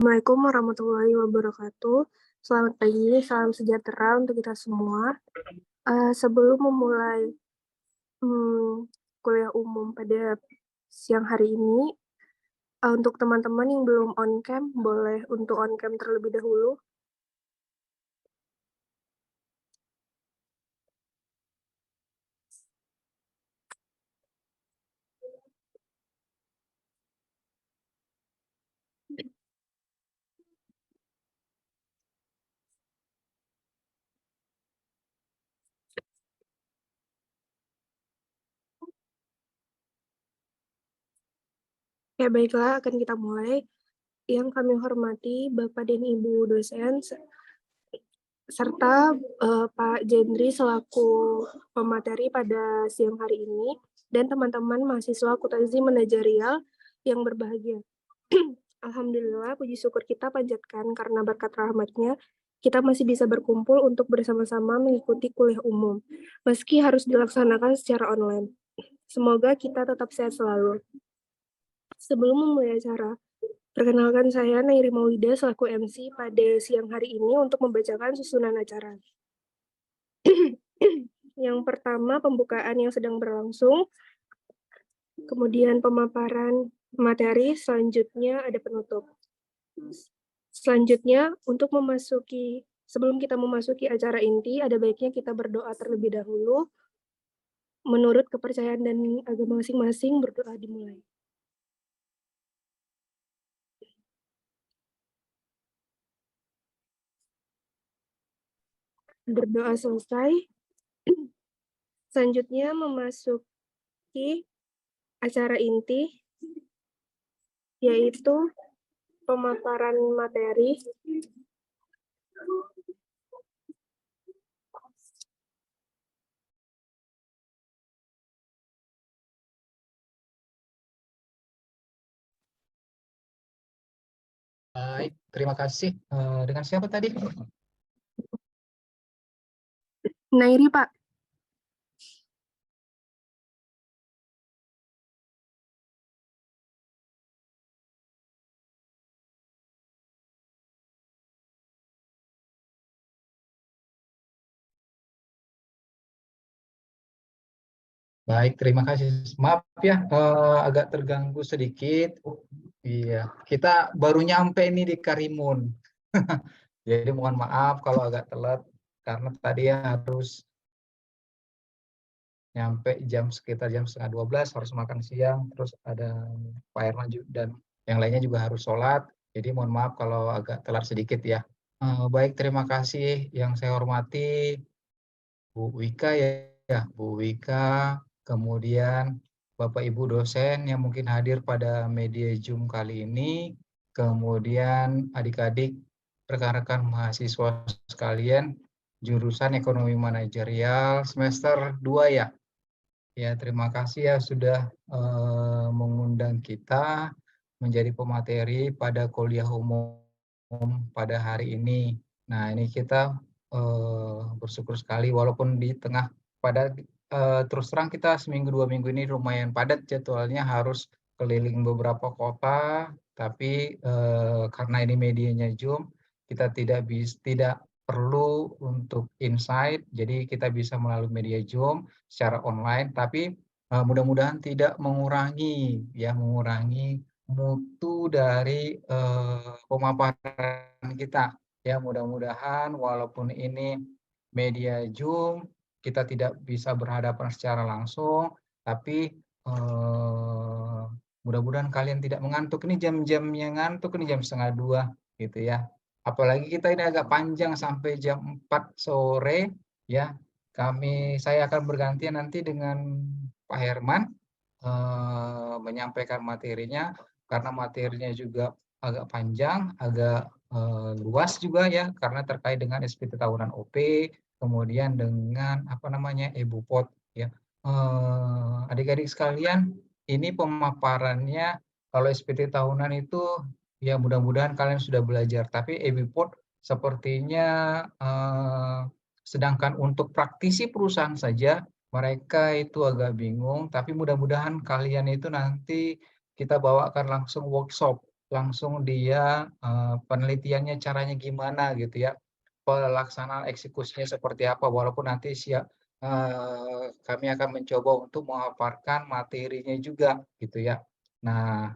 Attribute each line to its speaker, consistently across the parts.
Speaker 1: Assalamualaikum warahmatullahi wabarakatuh. Selamat pagi, salam sejahtera untuk kita semua. Sebelum memulai kuliah umum pada siang hari ini, untuk teman-teman yang belum on cam, boleh untuk on cam terlebih dahulu. Ya, baiklah, akan kita mulai. Yang kami hormati Bapak dan Ibu dosen, serta Pak Jendri selaku pemateri pada siang hari ini, dan teman-teman mahasiswa Akuntansi Manajerial yang berbahagia. Alhamdulillah, puji syukur kita panjatkan karena berkat rahmatnya, kita masih bisa berkumpul untuk bersama-sama mengikuti kuliah umum, meski harus dilaksanakan secara online. Semoga kita tetap sehat selalu. Sebelum memulai acara, perkenalkan saya Nairi Maulida selaku MC pada siang hari ini untuk membacakan susunan acara. Yang pertama, pembukaan yang sedang berlangsung, kemudian pemaparan materi, selanjutnya ada penutup. Selanjutnya, sebelum kita memasuki acara inti, ada baiknya kita berdoa terlebih dahulu. Menurut kepercayaan dan agama masing-masing, berdoa dimulai. Berdoa selesai. Selanjutnya memasuki acara inti, yaitu pemaparan materi.
Speaker 2: Baik, terima kasih. Dengan siapa tadi?
Speaker 1: Nairi, Pak.
Speaker 2: Baik, terima kasih. Maaf ya, agak terganggu sedikit. Iya, kita baru nyampe ini di Karimun. Jadi mohon maaf kalau agak telat, karena tadi harus nyampe sekitar jam 11:30, harus makan siang, terus ada Pak Herman dan yang lainnya juga harus sholat. Jadi mohon maaf kalau agak telat sedikit ya. Baik, terima kasih yang saya hormati Bu Wika ya, Bu Wika, kemudian Bapak Ibu dosen yang mungkin hadir pada media Zoom kali ini, kemudian adik-adik, rekan-rekan mahasiswa sekalian, jurusan Ekonomi Manajerial semester 2 ya. Ya, terima kasih ya sudah mengundang kita menjadi pemateri pada kuliah umum pada hari ini. Nah, ini kita bersyukur sekali walaupun di tengah padat, terus terang kita seminggu 2 minggu ini lumayan padat jadwalnya, harus keliling beberapa kota, tapi karena ini medianya Zoom, kita tidak perlu untuk insight, jadi kita bisa melalui media Zoom secara online, tapi mudah-mudahan tidak mengurangi mutu dari pemaparan kita. Ya, mudah-mudahan walaupun ini media Zoom, kita tidak bisa berhadapan secara langsung, tapi mudah-mudahan kalian tidak mengantuk. Ini jam-jamnya ngantuk, ini jam 1:30 gitu ya. Apalagi kita ini agak panjang sampai jam 4 sore ya. Saya akan bergantian nanti dengan Pak Herman menyampaikan materinya, karena materinya juga agak panjang, agak luas juga ya, karena terkait dengan SPT tahunan OP, kemudian dengan EBUPOT ya. Adik-adik sekalian, ini pemaparannya kalau SPT tahunan itu ya mudah-mudahan kalian sudah belajar, tapi EBUPOT sepertinya sedangkan untuk praktisi perusahaan saja mereka itu agak bingung, tapi mudah-mudahan kalian itu nanti kita bawakan langsung workshop langsung dia penelitiannya caranya gimana gitu ya, pelaksanaan eksekusinya seperti apa, walaupun nanti kami akan mencoba untuk memaparkan materinya juga gitu ya. Nah,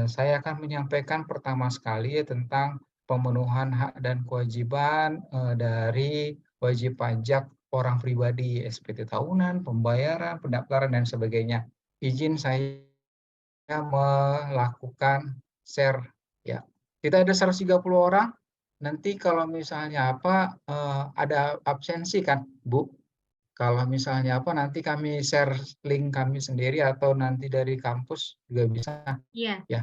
Speaker 2: saya akan menyampaikan pertama sekali tentang pemenuhan hak dan kewajiban dari wajib pajak orang pribadi, SPT tahunan, pembayaran, pendaftaran dan sebagainya. Izin saya melakukan share ya. Kita ada 130 orang, nanti kalau misalnya ada absensi kan, Bu? Kalau misalnya nanti kami share link kami sendiri atau nanti dari kampus juga bisa
Speaker 3: Iya.
Speaker 2: ya.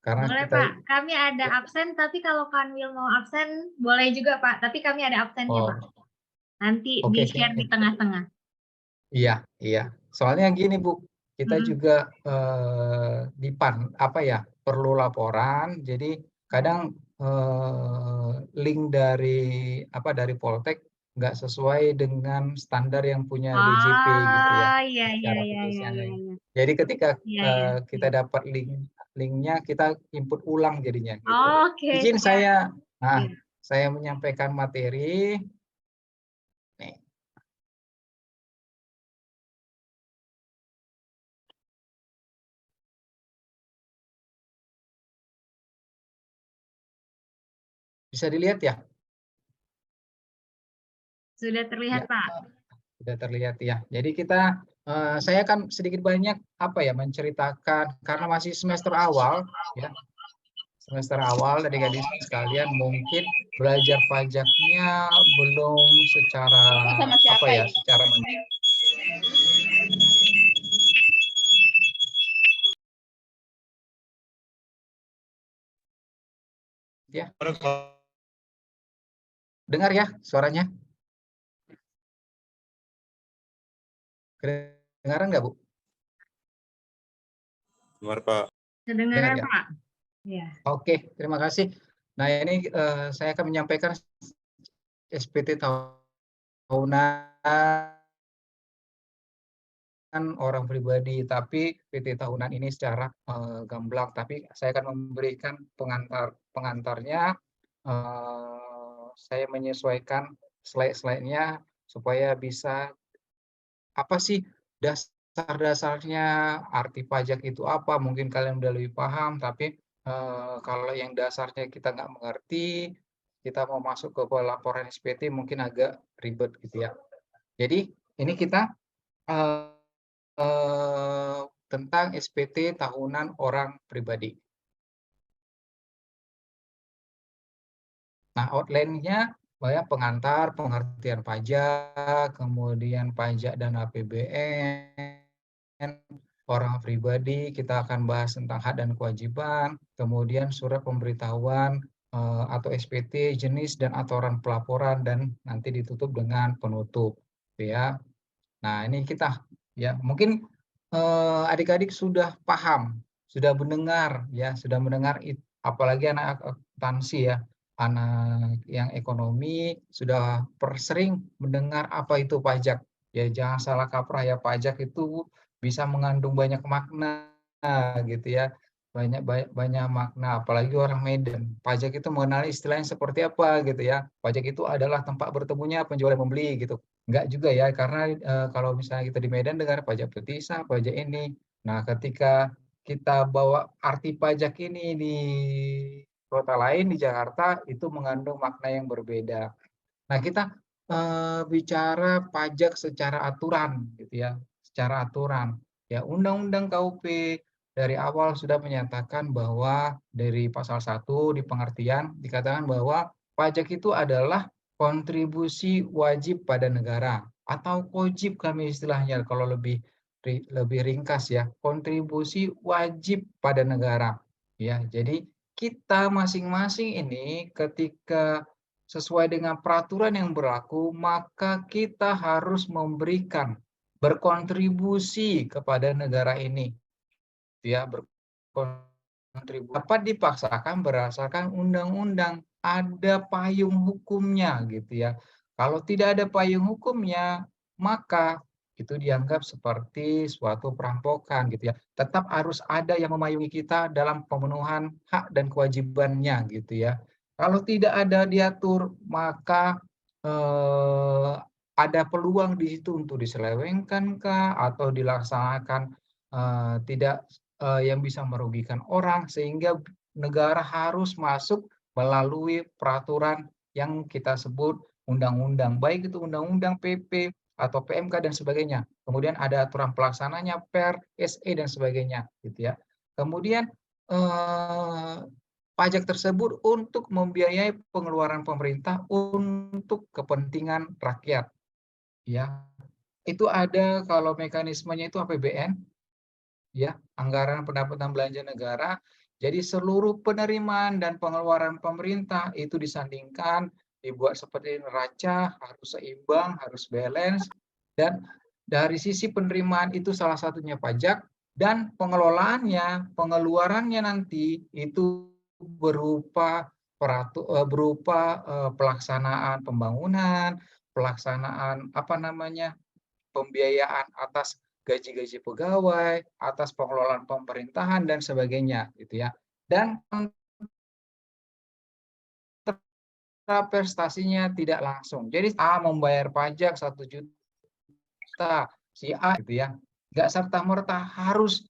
Speaker 2: Karena
Speaker 3: Boleh
Speaker 2: kita
Speaker 3: Pak, kami ada absen, tapi kalau Kanwil mau absen boleh juga Pak, tapi kami ada absennya Pak. Nanti
Speaker 2: oke,
Speaker 3: di-share di tengah-tengah.
Speaker 2: iya, iya. Soalnya gini Bu, kita juga perlu laporan. Jadi kadang link dari Poltek nggak sesuai dengan standar yang punya DJP gitu ya,
Speaker 3: Oh, iya, iya,
Speaker 2: cara
Speaker 3: iya, iya, iya,
Speaker 2: penyelesaiannya.
Speaker 3: iya.
Speaker 2: Jadi ketika
Speaker 3: Iya, iya.
Speaker 2: kita dapat linknya, kita input ulang jadinya gitu.
Speaker 3: Oke,
Speaker 2: Izin
Speaker 3: siap. Iya.
Speaker 2: saya menyampaikan materi. Nih, bisa dilihat ya?
Speaker 3: Sudah terlihat
Speaker 2: Ya.
Speaker 3: Pak.
Speaker 2: Sudah terlihat ya. Jadi saya akan sedikit banyak menceritakan karena masih semester awal ya. Semester awal adik-adik sekalian mungkin belajar pajaknya belum secara secara ya. Dengar ya suaranya? Kedengaran nggak, Bu?
Speaker 4: Dengar, Pak.
Speaker 3: Kedengaran
Speaker 2: Dengar ya?
Speaker 3: Pak. Iya.
Speaker 2: Oke, terima kasih. Nah, ini saya akan menyampaikan SPT tahunan orang pribadi, tapi PT tahunan ini secara gamblang. Tapi saya akan memberikan pengantarnya. Saya menyesuaikan slide-slide-nya supaya bisa apa sih dasar-dasarnya, arti pajak itu apa, mungkin kalian udah lebih paham, tapi kalau yang dasarnya kita nggak mengerti, kita mau masuk ke laporan SPT mungkin agak ribet gitu ya. Jadi ini kita tentang SPT tahunan orang pribadi. Nah, outline-nya pengantar, pengertian pajak, kemudian pajak dan APBN, orang pribadi, kita akan bahas tentang hak dan kewajiban, kemudian surat pemberitahuan atau SPT, jenis dan aturan pelaporan, dan nanti ditutup dengan penutup. Ya. Nah, ini kita ya mungkin adik-adik sudah paham, sudah mendengar ya, apalagi anak akuntansi ya, anak yang ekonomi sudah sering mendengar apa itu pajak. Ya jangan salah kaprah ya, pajak itu bisa mengandung banyak makna gitu ya. Banyak makna, apalagi orang Medan. Pajak itu mengenal istilahnya seperti apa gitu ya. Pajak itu adalah tempat bertemunya penjual dan pembeli gitu. Enggak juga ya, karena kalau misalnya kita di Medan dengar pajak petisah, pajak ini. Nah, ketika kita bawa arti pajak ini di kota lain, di Jakarta, itu mengandung makna yang berbeda. Nah, kita bicara pajak secara aturan, gitu ya, secara aturan. Ya, Undang-Undang KUP dari awal sudah menyatakan bahwa dari pasal 1 di pengertian dikatakan bahwa pajak itu adalah kontribusi wajib pada negara atau kojib kami istilahnya kalau lebih ringkas ya, kontribusi wajib pada negara. Ya, jadi kita masing-masing ini ketika sesuai dengan peraturan yang berlaku, maka kita harus berkontribusi kepada negara ini. Ya, berkontribusi dapat dipaksakan berdasarkan undang-undang, ada payung hukumnya gitu ya. Kalau tidak ada payung hukumnya, maka itu dianggap seperti suatu perampokan gitu ya. Tetap harus ada yang memayungi kita dalam pemenuhan hak dan kewajibannya gitu ya. Kalau tidak ada diatur, maka ada peluang di situ untuk diselewengkan kah atau dilaksanakan tidak yang bisa merugikan orang, sehingga negara harus masuk melalui peraturan yang kita sebut undang-undang, baik itu undang-undang, PP, atau PMK dan sebagainya. Kemudian ada aturan pelaksananya, Per, SE dan sebagainya, gitu ya. Kemudian pajak tersebut untuk membiayai pengeluaran pemerintah untuk kepentingan rakyat, ya. Itu ada kalau mekanismenya itu APBN, ya, anggaran pendapatan belanja negara. Jadi seluruh penerimaan dan pengeluaran pemerintah itu disandingkan, dibuat seperti neraca, harus seimbang, harus balance, dan dari sisi penerimaan itu salah satunya pajak, dan pengelolaannya, pengeluarannya nanti itu berupa pelaksanaan pembangunan, pelaksanaan pembiayaan atas gaji-gaji pegawai, atas pengelolaan pemerintahan dan sebagainya gitu ya. Dan prestasinya tidak langsung. Jadi A membayar pajak 1 juta, si A gitu ya. Nggak serta-merta harus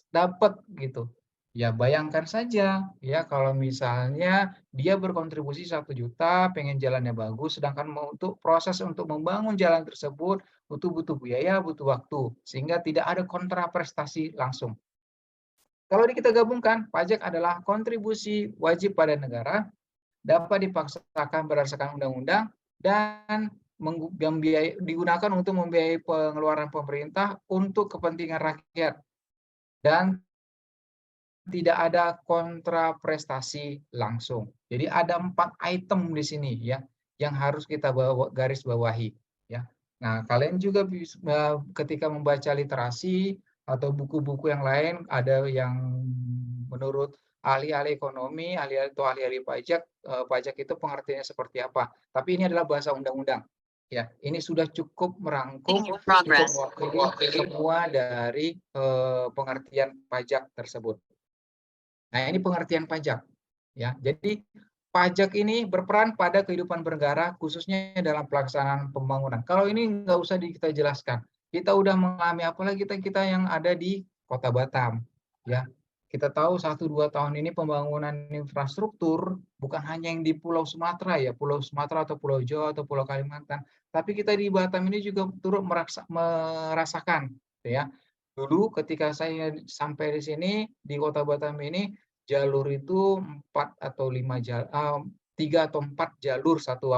Speaker 2: dapat gitu. Ya bayangkan saja ya kalau misalnya dia berkontribusi 1 juta, pengen jalannya bagus, sedangkan untuk proses untuk membangun jalan tersebut butuh biaya, butuh waktu, sehingga tidak ada kontraprestasi langsung. Kalau kita gabungkan, pajak adalah kontribusi wajib pada negara, dapat dipaksakan berdasarkan undang-undang, dan digunakan untuk membiayai pengeluaran pemerintah untuk kepentingan rakyat, dan tidak ada kontraprestasi langsung. Jadi ada 4 item di sini ya yang harus kita garis bawahi ya. Nah, kalian juga ketika membaca literasi atau buku-buku yang lain, ada yang menurut ahli-ahli ekonomi, ahli-ahli pajak, pajak itu pengertiannya seperti apa. Tapi ini adalah bahasa undang-undang. Ya, ini sudah cukup merangkum, cukup mewakili semua dari pengertian pajak tersebut. Nah, ini pengertian pajak. Ya, jadi pajak ini berperan pada kehidupan bernegara, khususnya dalam pelaksanaan pembangunan. Kalau ini nggak usah kita jelaskan. Kita udah mengalami, apalagi kita yang ada di Kota Batam. Ya, kita tahu 1-2 tahun ini pembangunan infrastruktur bukan hanya yang di Pulau Sumatera ya, Pulau Sumatera atau Pulau Jawa atau Pulau Kalimantan, tapi kita di Batam ini juga turut merasakan, ya. Dulu ketika saya sampai di sini di Kota Batam ini, jalur itu 4 atau 5 3 atau 4 jalur satu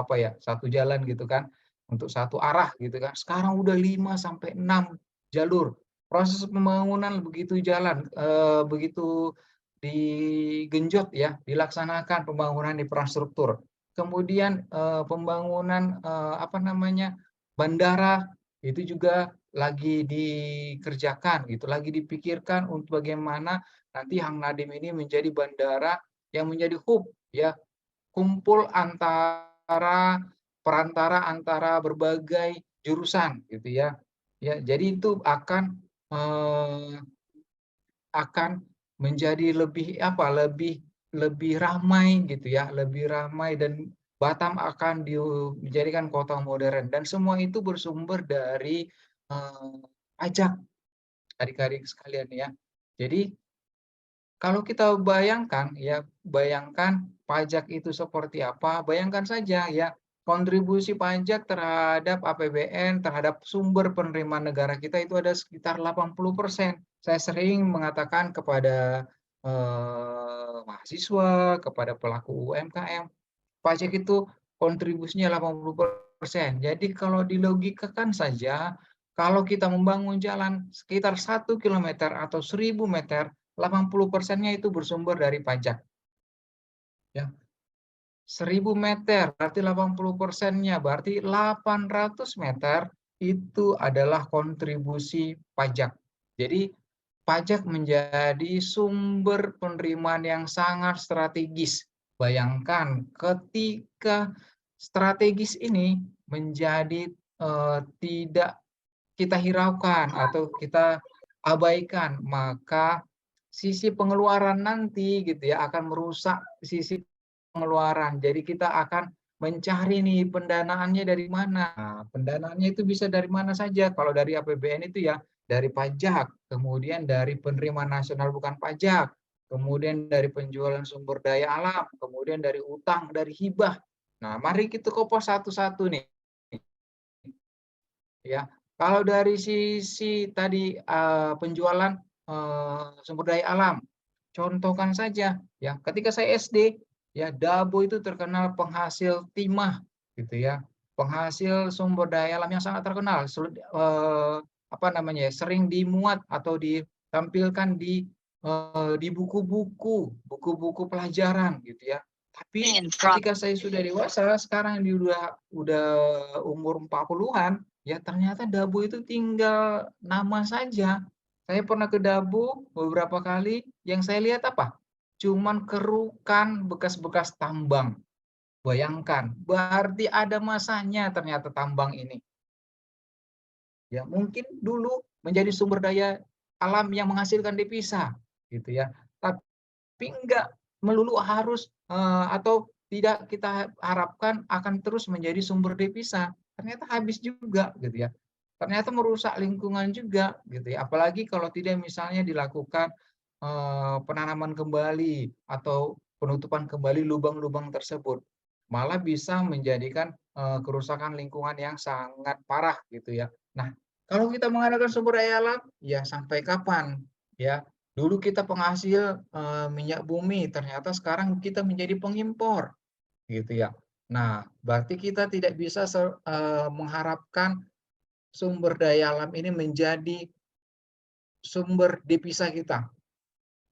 Speaker 2: jalan gitu kan, untuk satu arah gitu kan. Sekarang udah 5 sampai 6 jalur. Proses pembangunan begitu begitu digenjot ya, dilaksanakan pembangunan infrastruktur. Kemudian pembangunan bandara itu juga lagi dikerjakan gitu, lagi dipikirkan untuk bagaimana nanti Hang Nadim ini menjadi bandara yang menjadi hub ya, kumpul perantara antara berbagai jurusan gitu ya. Ya, jadi itu akan menjadi lebih ramai gitu ya, lebih ramai, dan Batam akan dijadikan kota modern, dan semua itu bersumber dari pajak, adik-adik sekalian ya. Jadi kalau kita bayangkan pajak itu seperti apa, bayangkan saja ya, kontribusi pajak terhadap APBN, terhadap sumber penerimaan negara kita itu ada sekitar 80%. Saya sering mengatakan kepada mahasiswa, kepada pelaku UMKM, pajak itu kontribusinya 80%. Jadi kalau dilogikakan saja, kalau kita membangun jalan sekitar 1 kilometer atau 1.000 meter, 80%-nya itu bersumber dari pajak. Ya. 1.000 meter, berarti 80%-nya, berarti 800 meter itu adalah kontribusi pajak. Jadi pajak menjadi sumber penerimaan yang sangat strategis. Bayangkan ketika strategis ini menjadi tidak kita hiraukan atau kita abaikan, maka sisi pengeluaran nanti gitu ya akan merusak sisi pengeluaran. Jadi kita akan mencari nih pendanaannya dari mana. Nah, pendanaannya itu bisa dari mana saja. Kalau dari APBN itu ya dari pajak, kemudian dari penerimaan nasional bukan pajak, kemudian dari penjualan sumber daya alam, kemudian dari utang, dari hibah. Nah, mari kita kupas satu-satu nih. Ya, kalau dari sisi tadi penjualan sumber daya alam, contohkan saja ya, ketika saya SD ya Dabo itu terkenal penghasil timah gitu ya, penghasil sumber daya alam yang sangat terkenal, apa namanya ya, sering dimuat atau ditampilkan di buku-buku pelajaran gitu ya. Tapi ketika saya sudah dewasa, sekarang udah umur 40-an, ya ternyata Dabo itu tinggal nama saja. Saya pernah ke Dabo beberapa kali, yang saya lihat apa? Cuman kerukan bekas-bekas tambang. Bayangkan, berarti ada masanya ternyata tambang ini. Ya, mungkin dulu menjadi sumber daya alam yang menghasilkan devisa, gitu ya. Tapi enggak melulu harus atau tidak kita harapkan akan terus menjadi sumber devisa. Ternyata habis juga, gitu ya. Ternyata merusak lingkungan juga, gitu ya. Apalagi kalau tidak misalnya dilakukan penanaman kembali atau penutupan kembali lubang-lubang tersebut, malah bisa menjadikan kerusakan lingkungan yang sangat parah, gitu ya. Nah, kalau kita mengandalkan sumber daya alam, ya sampai kapan? Ya, dulu kita penghasil minyak bumi, ternyata sekarang kita menjadi pengimpor, gitu ya. Nah, berarti kita tidak bisa mengharapkan sumber daya alam ini menjadi sumber devisa kita.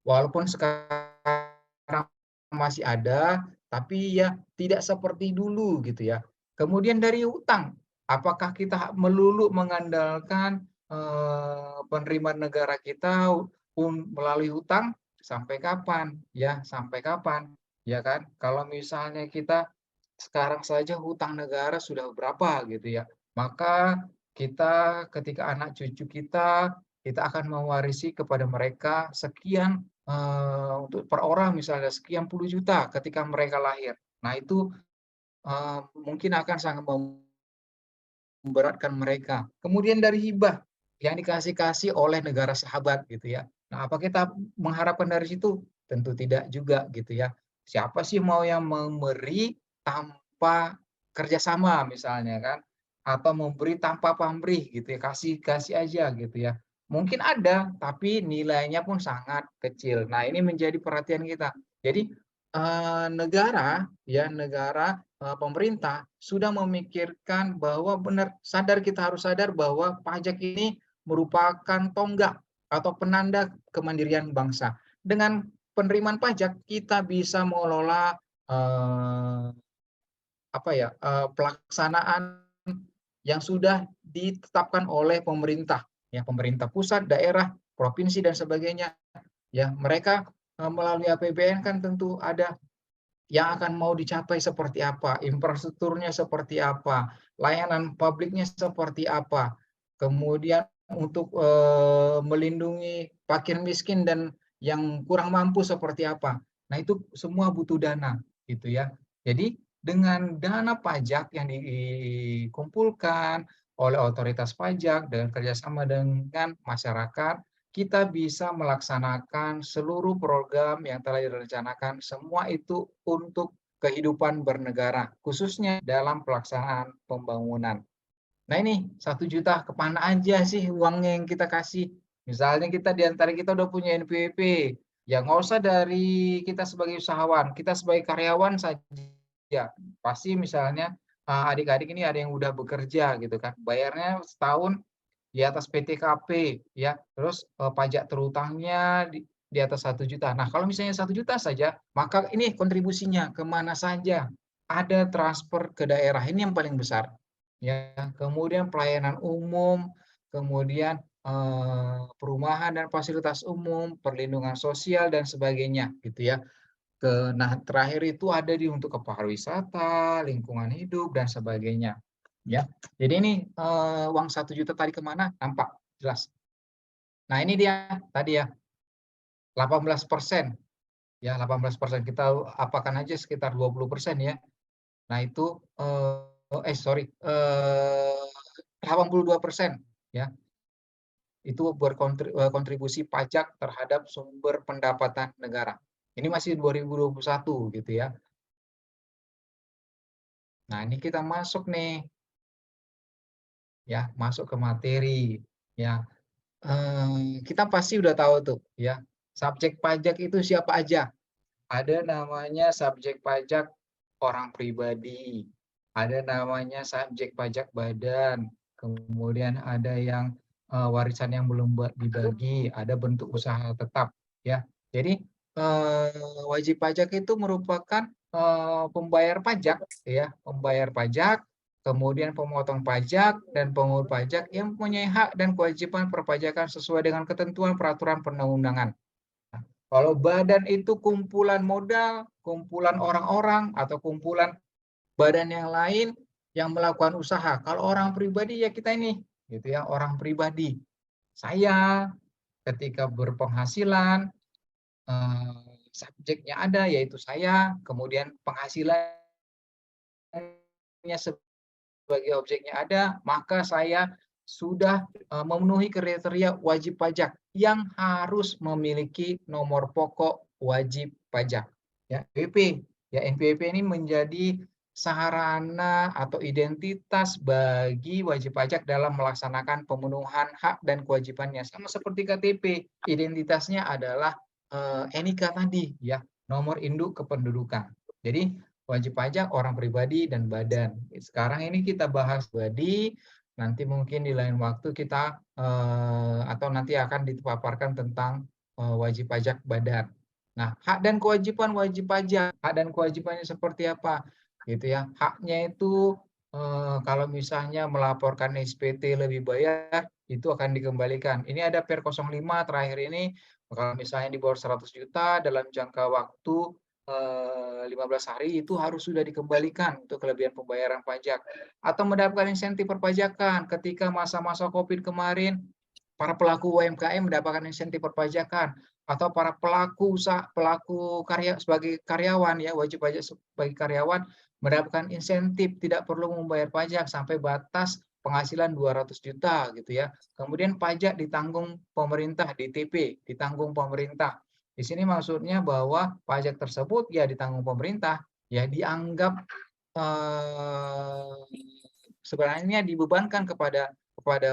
Speaker 2: Walaupun sekarang masih ada, tapi ya tidak seperti dulu gitu ya. Kemudian dari utang, apakah kita melulu mengandalkan penerimaan negara kita melalui utang? Sampai kapan? Ya, sampai kapan? Ya kan? Kalau misalnya kita sekarang saja hutang negara sudah berapa gitu ya. Maka kita ketika anak cucu kita akan mewarisi kepada mereka sekian untuk per orang misalnya sekian puluh juta ketika mereka lahir. Nah itu mungkin akan sangat memberatkan mereka. Kemudian dari hibah yang dikasih oleh negara sahabat gitu ya. Nah, apa kita mengharapkan dari situ? Tentu tidak juga gitu ya. Siapa sih mau yang memberi tanpa kerjasama misalnya kan? Atau memberi tanpa pamrih gitu ya, kasih aja gitu ya. Mungkin ada, tapi nilainya pun sangat kecil. Nah, ini menjadi perhatian kita. Jadi negara pemerintah sudah memikirkan bahwa benar kita harus sadar bahwa pajak ini merupakan tonggak atau penanda kemandirian bangsa. Dengan penerimaan pajak kita bisa mengelola pelaksanaan yang sudah ditetapkan oleh pemerintah, ya pemerintah pusat, daerah, provinsi dan sebagainya. Ya, mereka melalui APBN kan tentu ada yang akan mau dicapai seperti apa, infrastrukturnya seperti apa, layanan publiknya seperti apa, kemudian untuk melindungi fakir miskin dan yang kurang mampu seperti apa. Nah, itu semua butuh dana, gitu ya. Jadi dengan dana pajak yang dikumpulkan oleh otoritas pajak dengan kerjasama dengan masyarakat, kita bisa melaksanakan seluruh program yang telah direncanakan, semua itu untuk kehidupan bernegara, khususnya dalam pelaksanaan pembangunan. Nah ini 1 juta kemana aja sih uangnya yang kita kasih? Misalnya kita di antara kita udah punya NPWP, ya nggak usah dari kita sebagai usahawan, kita sebagai karyawan saja. Pasti misalnya adik-adik ini ada yang udah bekerja gitu kan, bayarnya setahun di atas PTKP ya, terus pajak terutangnya di atas 1 juta. Nah, kalau misalnya 1 juta saja, maka ini kontribusinya kemana saja? Ada transfer ke daerah, ini yang paling besar. Ya, kemudian pelayanan umum, kemudian perumahan dan fasilitas umum, perlindungan sosial dan sebagainya gitu ya. Nah, terakhir itu ada untuk ke pariwisata, lingkungan hidup dan sebagainya. Ya, jadi ini uang 1 juta tadi kemana? Nampak jelas. Nah ini dia tadi ya 18%. Ya 18% kita apakan aja sekitar 20% ya. Nah itu sorry 82% ya. Itu berkontribusi pajak terhadap sumber pendapatan negara. Ini masih 2021 gitu ya. Nah, ini kita masuk nih. Ya, masuk ke materi ya. Kita pasti udah tahu tuh ya. Subjek pajak itu siapa aja? Ada namanya subjek pajak orang pribadi, ada namanya subjek pajak badan, kemudian ada yang warisan yang belum dibagi, ada bentuk usaha tetap, ya. Jadi wajib pajak itu merupakan pembayar pajak, ya, pembayar pajak, kemudian pemotong pajak dan pungut pajak yang mempunyai hak dan kewajiban perpajakan sesuai dengan ketentuan peraturan perundang-undangan. Kalau badan itu kumpulan modal, kumpulan orang-orang, atau kumpulan badan yang lain yang melakukan usaha. Kalau orang pribadi ya kita ini, gitu ya, orang pribadi. Saya ketika berpenghasilan, subjeknya ada yaitu saya, kemudian penghasilannya sebagai objeknya ada, maka saya sudah memenuhi kriteria wajib pajak yang harus memiliki nomor pokok wajib pajak. Ya, NPWP. Ya, NPWP ini menjadi sarana atau identitas bagi wajib pajak dalam melaksanakan pemenuhan hak dan kewajibannya. Sama seperti KTP, identitasnya adalah NIK tadi, ya, nomor induk kependudukan. Jadi wajib pajak orang pribadi dan badan. Sekarang ini kita bahas pribadi, nanti mungkin di lain waktu kita atau nanti akan dipaparkan tentang wajib pajak badan. Nah, hak dan kewajiban wajib pajak, hak dan kewajibannya seperti apa? Gitu ya. Haknya itu kalau misalnya melaporkan SPT lebih bayar, itu akan dikembalikan. Ini ada Per 05 terakhir ini, kalau misalnya di bawah 100 juta dalam jangka waktu 15 hari itu harus sudah dikembalikan untuk kelebihan pembayaran pajak atau mendapatkan insentif perpajakan. Ketika masa-masa Covid kemarin, para pelaku UMKM mendapatkan insentif perpajakan atau para pelaku usaha, pelaku karya sebagai karyawan ya, wajib pajak sebagai karyawan mendapatkan insentif tidak perlu membayar pajak sampai batas penghasilan 200 juta gitu ya. Kemudian pajak ditanggung pemerintah, DTP ditanggung pemerintah. Di sini maksudnya bahwa pajak tersebut ya ditanggung pemerintah, ya dianggap sebenarnya dibebankan kepada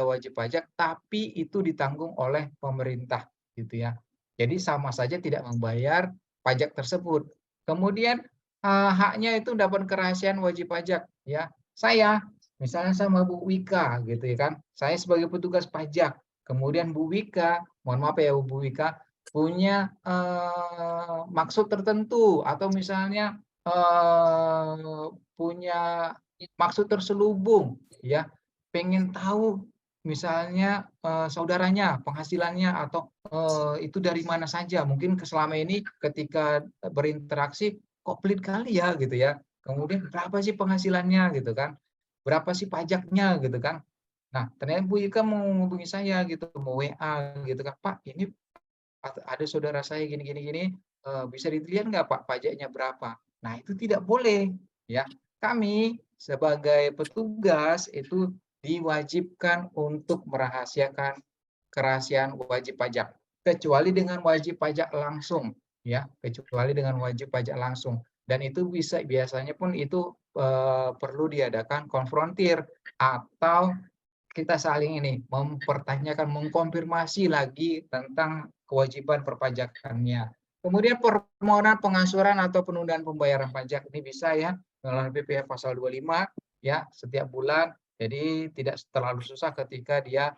Speaker 2: wajib pajak, tapi itu ditanggung oleh pemerintah, gitu ya. Jadi sama saja tidak membayar pajak tersebut. Kemudian haknya itu dapat kerahasiaan wajib pajak, ya. Saya, misalnya sama Bu Wika, gitu ya kan. Saya sebagai petugas pajak, kemudian Bu Wika, mohon maaf ya Bu Wika, punya maksud tertentu atau misalnya punya maksud terselubung ya, pengen tahu misalnya saudaranya penghasilannya atau itu dari mana saja, mungkin selama ini ketika berinteraksi kok pelit kali ya gitu ya, kemudian berapa sih penghasilannya gitu kan, berapa sih pajaknya gitu kan. Nah ternyata Bu Ika mau menghubungi saya gitu, mau WA gitu kan, Pak ini ada saudara saya gini gini gini, bisa dilihat nggak Pak pajaknya berapa? Nah itu tidak boleh ya. Kami sebagai petugas itu diwajibkan untuk merahasiakan kerahasiaan wajib pajak, kecuali dengan wajib pajak langsung ya, kecuali dengan wajib pajak langsung. Dan itu biasanya pun itu perlu diadakan konfrontir atau kita saling ini mempertanyakan, mengkonfirmasi lagi tentang kewajiban perpajakannya. Kemudian permohonan pengangsuran atau penundaan pembayaran pajak ini bisa ya melalui PPh pasal 25 ya setiap bulan. Jadi tidak terlalu susah ketika dia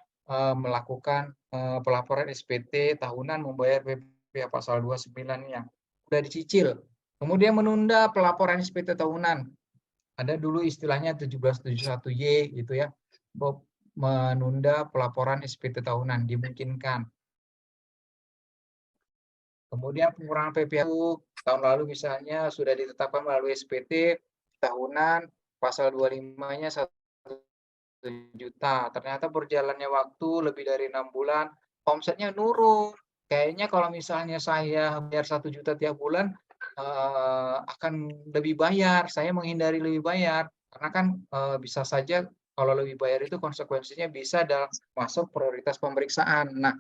Speaker 2: melakukan pelaporan SPT tahunan membayar PPh pasal 29-nya. Sudah dicicil. Kemudian menunda pelaporan SPT tahunan. Ada dulu istilahnya 1771Y gitu ya. Menunda pelaporan SPT tahunan dimungkinkan. Kemudian pengurangan PPh tahun lalu misalnya sudah ditetapkan melalui SPT tahunan pasal 25-nya 1 juta. Ternyata berjalannya waktu lebih dari 6 bulan, omsetnya nurun. Kayaknya kalau misalnya saya bayar 1 juta tiap bulan, akan lebih bayar, saya menghindari lebih bayar. Karena kan, bisa saja kalau lebih bayar itu konsekuensinya bisa masuk prioritas pemeriksaan. Nah,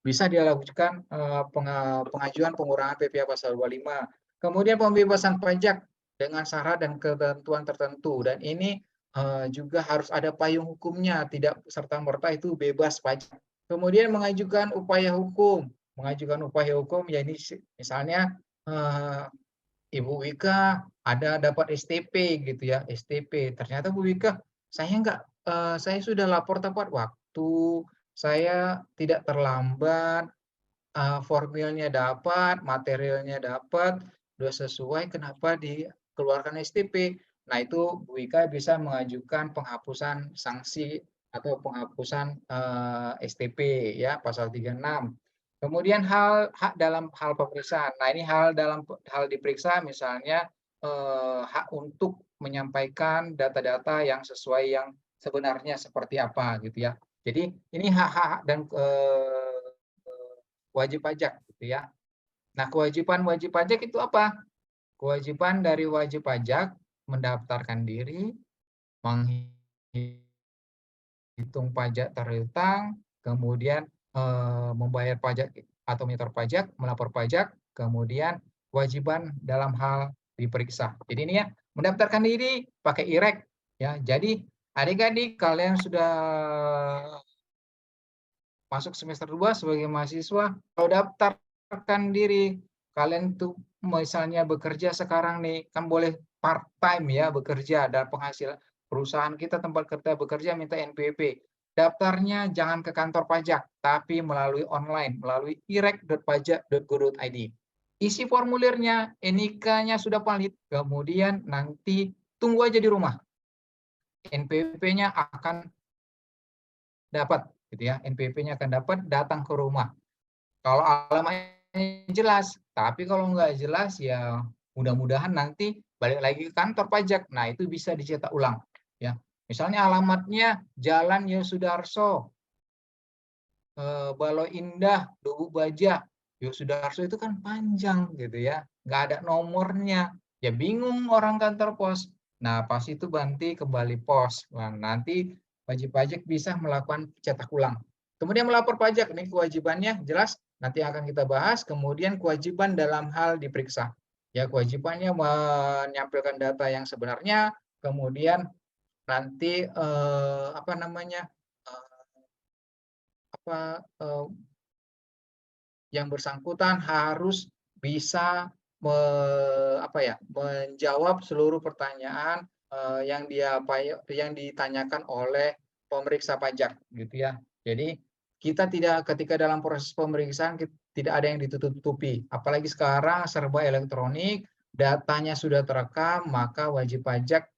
Speaker 2: bisa dilakukan, pengajuan pengurangan PPh pasal 25. Kemudian pembebasan pajak dengan syarat dan ketentuan tertentu, dan ini juga harus ada payung hukumnya, tidak serta-merta itu bebas pajak. Kemudian mengajukan upaya hukum. Mengajukan upaya hukum, ya ini misalnya Ibu Wika ada dapat STP gitu ya, STP. Ternyata Bu Wika, saya sudah lapor tepat waktu, saya tidak terlambat, formilnya dapat, materialnya dapat, sudah sesuai, kenapa dikeluarkan STP? Nah, itu Bu Wika bisa mengajukan penghapusan sanksi atau penghapusan STP ya, pasal 36. Kemudian hak dalam hal pemeriksaan. Nah, ini hal diperiksa misalnya hak untuk menyampaikan data-data yang sesuai yang sebenarnya seperti apa gitu ya. Jadi ini hak-hak dan wajib pajak gitu ya. Nah, kewajiban wajib pajak itu apa? Kewajiban dari wajib pajak mendaftarkan diri, menghitung pajak terhutang, kemudian membayar pajak atau menyetor pajak, melapor pajak, kemudian kewajiban dalam hal diperiksa. Jadi ini ya, mendaftarkan diri pakai IREK ya. Jadi adik-adik kalian sudah masuk semester 2 sebagai mahasiswa, kalau daftarkan diri, kalian tuh misalnya bekerja sekarang nih, kan boleh part time ya bekerja, ada penghasilan perusahaan kita tempat kita bekerja minta NPWP. Daftarnya jangan ke kantor pajak, tapi melalui online, melalui irek.pajak.go.id. Isi formulirnya, NIK-nya sudah valid, kemudian nanti tunggu aja di rumah. NPWP-nya akan dapat gitu ya, NPWP-nya akan dapat, datang ke rumah. Kalau alamatnya jelas, tapi kalau nggak jelas ya mudah-mudahan nanti balik lagi ke kantor pajak. Nah, itu bisa dicetak ulang ya. Misalnya alamatnya Jalan Yosudarso, Baloi Indah, Lubuk Baja. Yosudarso itu kan panjang gitu ya, nggak ada nomornya. Ya bingung orang kantor pos. Nah, pas itu nanti kembali pos. Nah, nanti wajib pajak bisa melakukan cetak ulang. Kemudian melapor pajak, ini kewajibannya jelas, nanti akan kita bahas. Kemudian kewajiban dalam hal diperiksa. Ya, kewajibannya menyampaikan data yang sebenarnya, kemudian nanti apa namanya? Yang bersangkutan harus bisa menjawab seluruh pertanyaan yang ditanyakan oleh pemeriksa pajak gitu ya. Jadi kita tidak, ketika dalam proses pemeriksaan tidak ada yang ditutup-tutupi. Apalagi sekarang serba elektronik, datanya sudah terekam, maka wajib pajak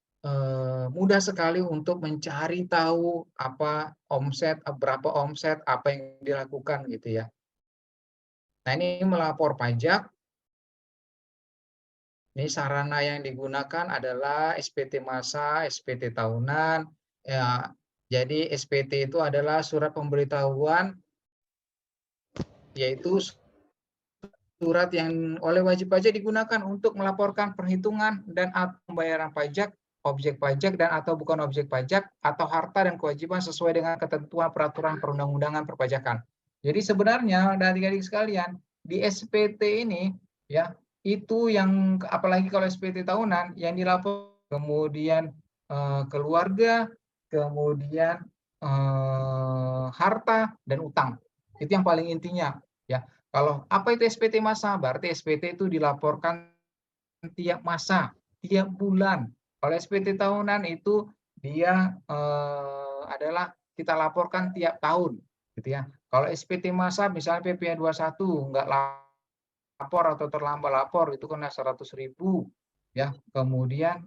Speaker 2: mudah sekali untuk mencari tahu berapa omset, apa yang dilakukan gitu ya. Nah, ini melapor pajak. Ini sarana yang digunakan adalah SPT massa, SPT tahunan. Ya, jadi SPT itu adalah surat pemberitahuan, yaitu surat yang oleh wajib pajak digunakan untuk melaporkan perhitungan dan pembayaran pajak, objek pajak dan atau bukan objek pajak, atau harta dan kewajiban sesuai dengan ketentuan peraturan perundang-undangan perpajakan. Jadi sebenarnya adik-adik sekalian, di SPT ini ya, itu yang apalagi kalau SPT tahunan yang dilapor, kemudian keluarga, kemudian harta dan utang. Itu yang paling intinya ya. Kalau apa itu SPT massa? Berarti SPT itu dilaporkan tiap masa, tiap bulan. Kalau SPT tahunan itu dia adalah kita laporkan tiap tahun gitu ya. Kalau SPT massa misalnya PPh 21 nggak lapor atau terlambat lapor itu kena 100.000 ya. Kemudian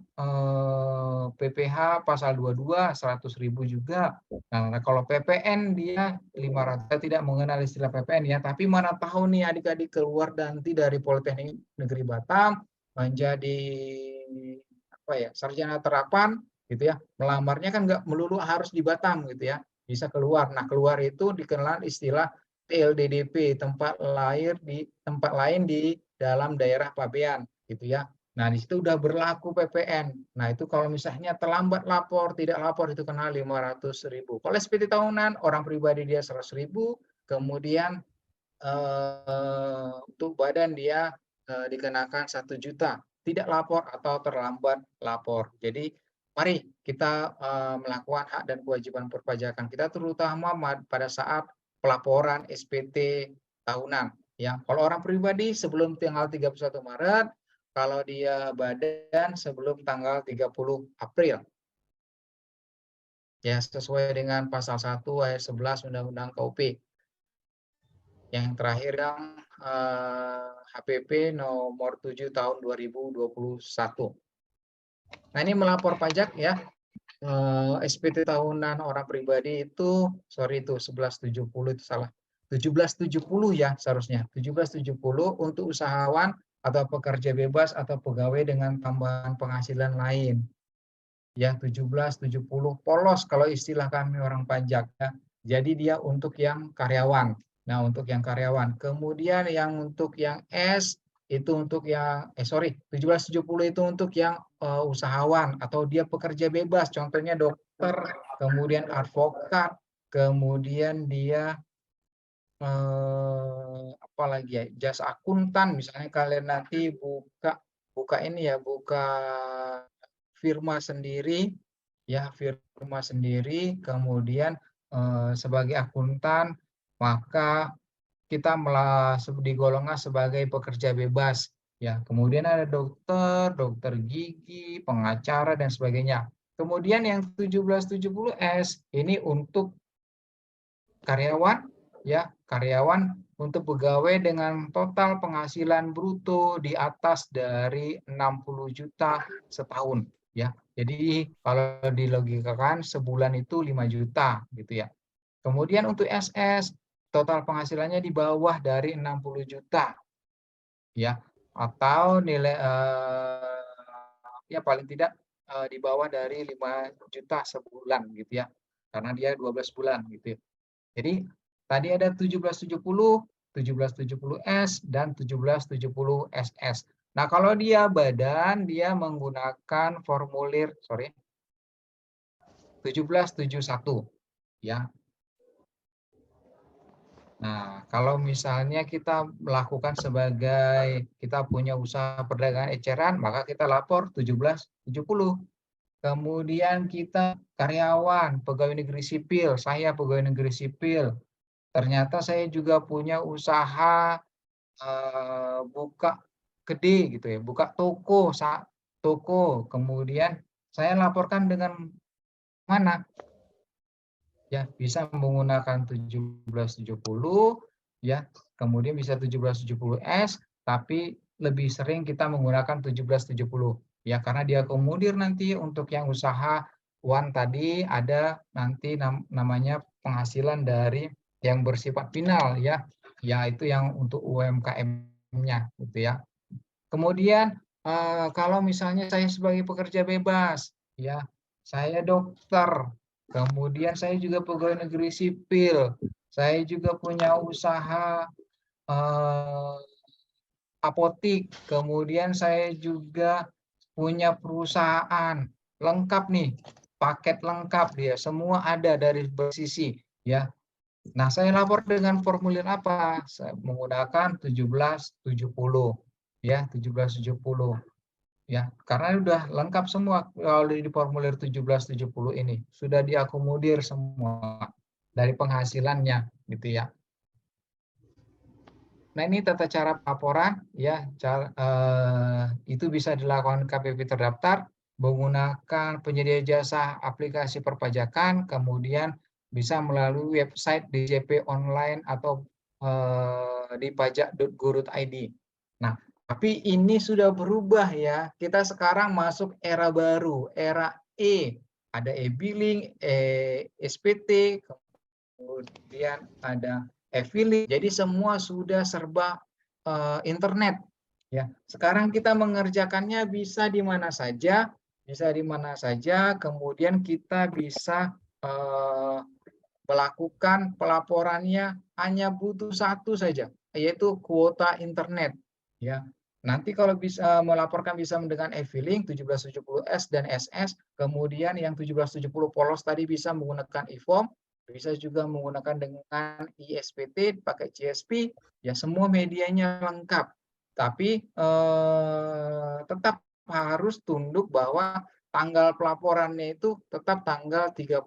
Speaker 2: PPh pasal 22 100.000 juga. Nah, kalau PPN dia 500. Saya tidak mengenal istilah PPN ya, tapi mana tahu nih adik-adik keluar nanti dari Politeknik Negeri Batam menjadi sarjana terapan, gitu ya. Melamarnya kan nggak melulu harus di Batam gitu ya, bisa keluar. Nah, keluar itu dikenal istilah TLDDP, tempat lain di dalam daerah pabean gitu ya. Nah, di situ udah berlaku PPN. Nah, itu kalau misalnya terlambat lapor, tidak lapor itu kena 500.000. Kalau SPT tahunan, orang pribadi dia 100.000, kemudian untuk badan dia dikenakan 1 juta, tidak lapor atau terlambat lapor. Jadi mari kita melakukan hak dan kewajiban perpajakan kita, terutama pada saat pelaporan SPT tahunan. Ya, kalau orang pribadi sebelum tanggal 31 Maret, kalau dia badan sebelum tanggal 30 April. Ya, sesuai dengan pasal 1 ayat 11 Undang-Undang KUP. Yang terakhir yang HPP nomor 7 tahun 2021. Nah, ini melapor pajak ya. SPT tahunan orang pribadi itu, sorry itu 1170 itu salah. 1770 ya seharusnya. 1770 untuk usahawan atau pekerja bebas atau pegawai dengan tambahan penghasilan lain. Ya, 1770 polos kalau istilah kami orang pajak ya. Jadi dia untuk yang karyawan. Nah, untuk yang karyawan. Kemudian yang untuk yang S itu untuk yang 1770 itu untuk yang usahawan atau dia pekerja bebas, contohnya dokter, kemudian advokat, kemudian dia apalagi ya, jasa akuntan, misalnya kalian nanti buka ini ya, buka firma sendiri ya, firma sendiri, kemudian sebagai akuntan, maka kita digolongkan sebagai pekerja bebas ya. Kemudian ada dokter, dokter gigi, pengacara dan sebagainya. Kemudian yang 1770S ini untuk karyawan ya, karyawan untuk pegawai dengan total penghasilan bruto di atas dari 60 juta setahun ya. Jadi kalau dilogikakan sebulan itu 5 juta gitu ya. Kemudian untuk SS total penghasilannya di bawah dari 60 juta ya, atau nilai ya paling tidak di bawah dari 5 juta sebulan gitu ya, karena dia 12 bulan gitu ya. Jadi tadi ada 1770, 1770S dan 1770SS. Nah, kalau dia badan dia menggunakan formulir 1771 ya. Nah, kalau misalnya kita melakukan kita punya usaha perdagangan eceran, maka kita lapor 1770. Kemudian kita karyawan, pegawai negeri sipil, saya pegawai negeri sipil. Ternyata saya juga punya usaha buka gede gitu ya, buka toko, kemudian saya laporkan dengan mana? Ya, bisa menggunakan 1770 ya, kemudian bisa 1770S, tapi lebih sering kita menggunakan 1770 ya, karena diakomodir nanti untuk yang usahawan tadi ada nanti namanya penghasilan dari yang bersifat final ya, yaitu yang untuk UMKM-nya gitu ya. Kemudian kalau misalnya saya sebagai pekerja bebas ya, saya dokter, kemudian saya juga pegawai negeri sipil, saya juga punya usaha apotik, kemudian saya juga punya perusahaan, lengkap nih, paket lengkap dia, semua ada dari bersisi ya. Nah, saya lapor dengan formulir apa? Saya menggunakan 1770 ya, 1770 ya, karena udah lengkap semua kalau di formulir 1770 ini sudah diakomodir semua dari penghasilannya gitu ya. Nah, ini tata cara laporan ya, itu bisa dilakukan KPP terdaftar menggunakan penyedia jasa aplikasi perpajakan, kemudian bisa melalui website DJP online atau di pajak.go.id. Nah, tapi ini sudah berubah ya. Kita sekarang masuk era baru, era E. Ada e-billing, SPT, kemudian ada e-filing. Jadi semua sudah serba internet. Ya, sekarang kita mengerjakannya bisa di mana saja bisa di mana saja, kemudian kita bisa melakukan pelaporannya hanya butuh satu saja, yaitu kuota internet. Ya, nanti kalau bisa melaporkan bisa dengan e-filing 1770S dan SS, kemudian yang 1770 polos tadi bisa menggunakan e-form, bisa juga menggunakan dengan ISPT, pakai CSP, ya semua medianya lengkap. Tapi tetap harus tunduk bahwa tanggal pelaporannya itu tetap tanggal 31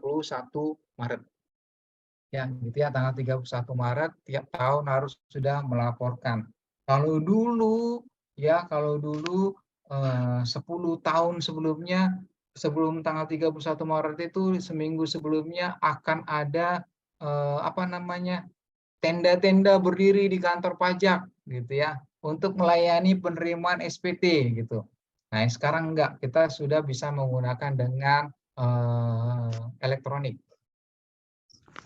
Speaker 2: Maret. Ya, gitu ya, tanggal 31 Maret tiap tahun harus sudah melaporkan. Kalau dulu 10 tahun sebelumnya, sebelum tanggal 31 Maret itu seminggu sebelumnya akan ada tenda-tenda berdiri di kantor pajak gitu ya untuk melayani penerimaan SPT gitu. Nah, sekarang enggak, kita sudah bisa menggunakan dengan elektronik.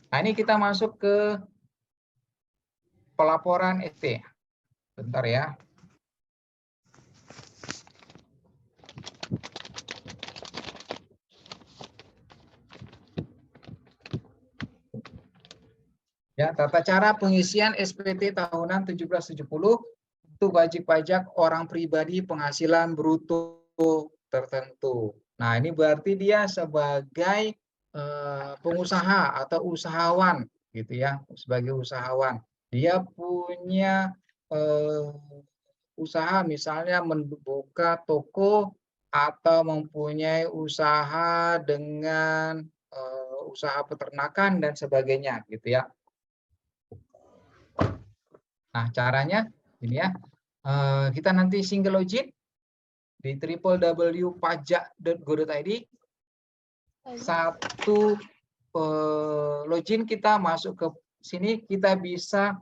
Speaker 2: Nah, ini kita masuk ke pelaporan ST. Bentar ya. Ya, tata cara pengisian SPT tahunan 1770 untuk wajib pajak orang pribadi penghasilan bruto tertentu. Nah, ini berarti dia sebagai pengusaha atau usahawan gitu ya, sebagai usahawan. Dia punya usaha misalnya membuka toko atau mempunyai usaha dengan usaha peternakan dan sebagainya gitu ya. Nah, caranya ini ya. Kita nanti single login di www.pajak.go.id. Satu login kita masuk ke sini, kita bisa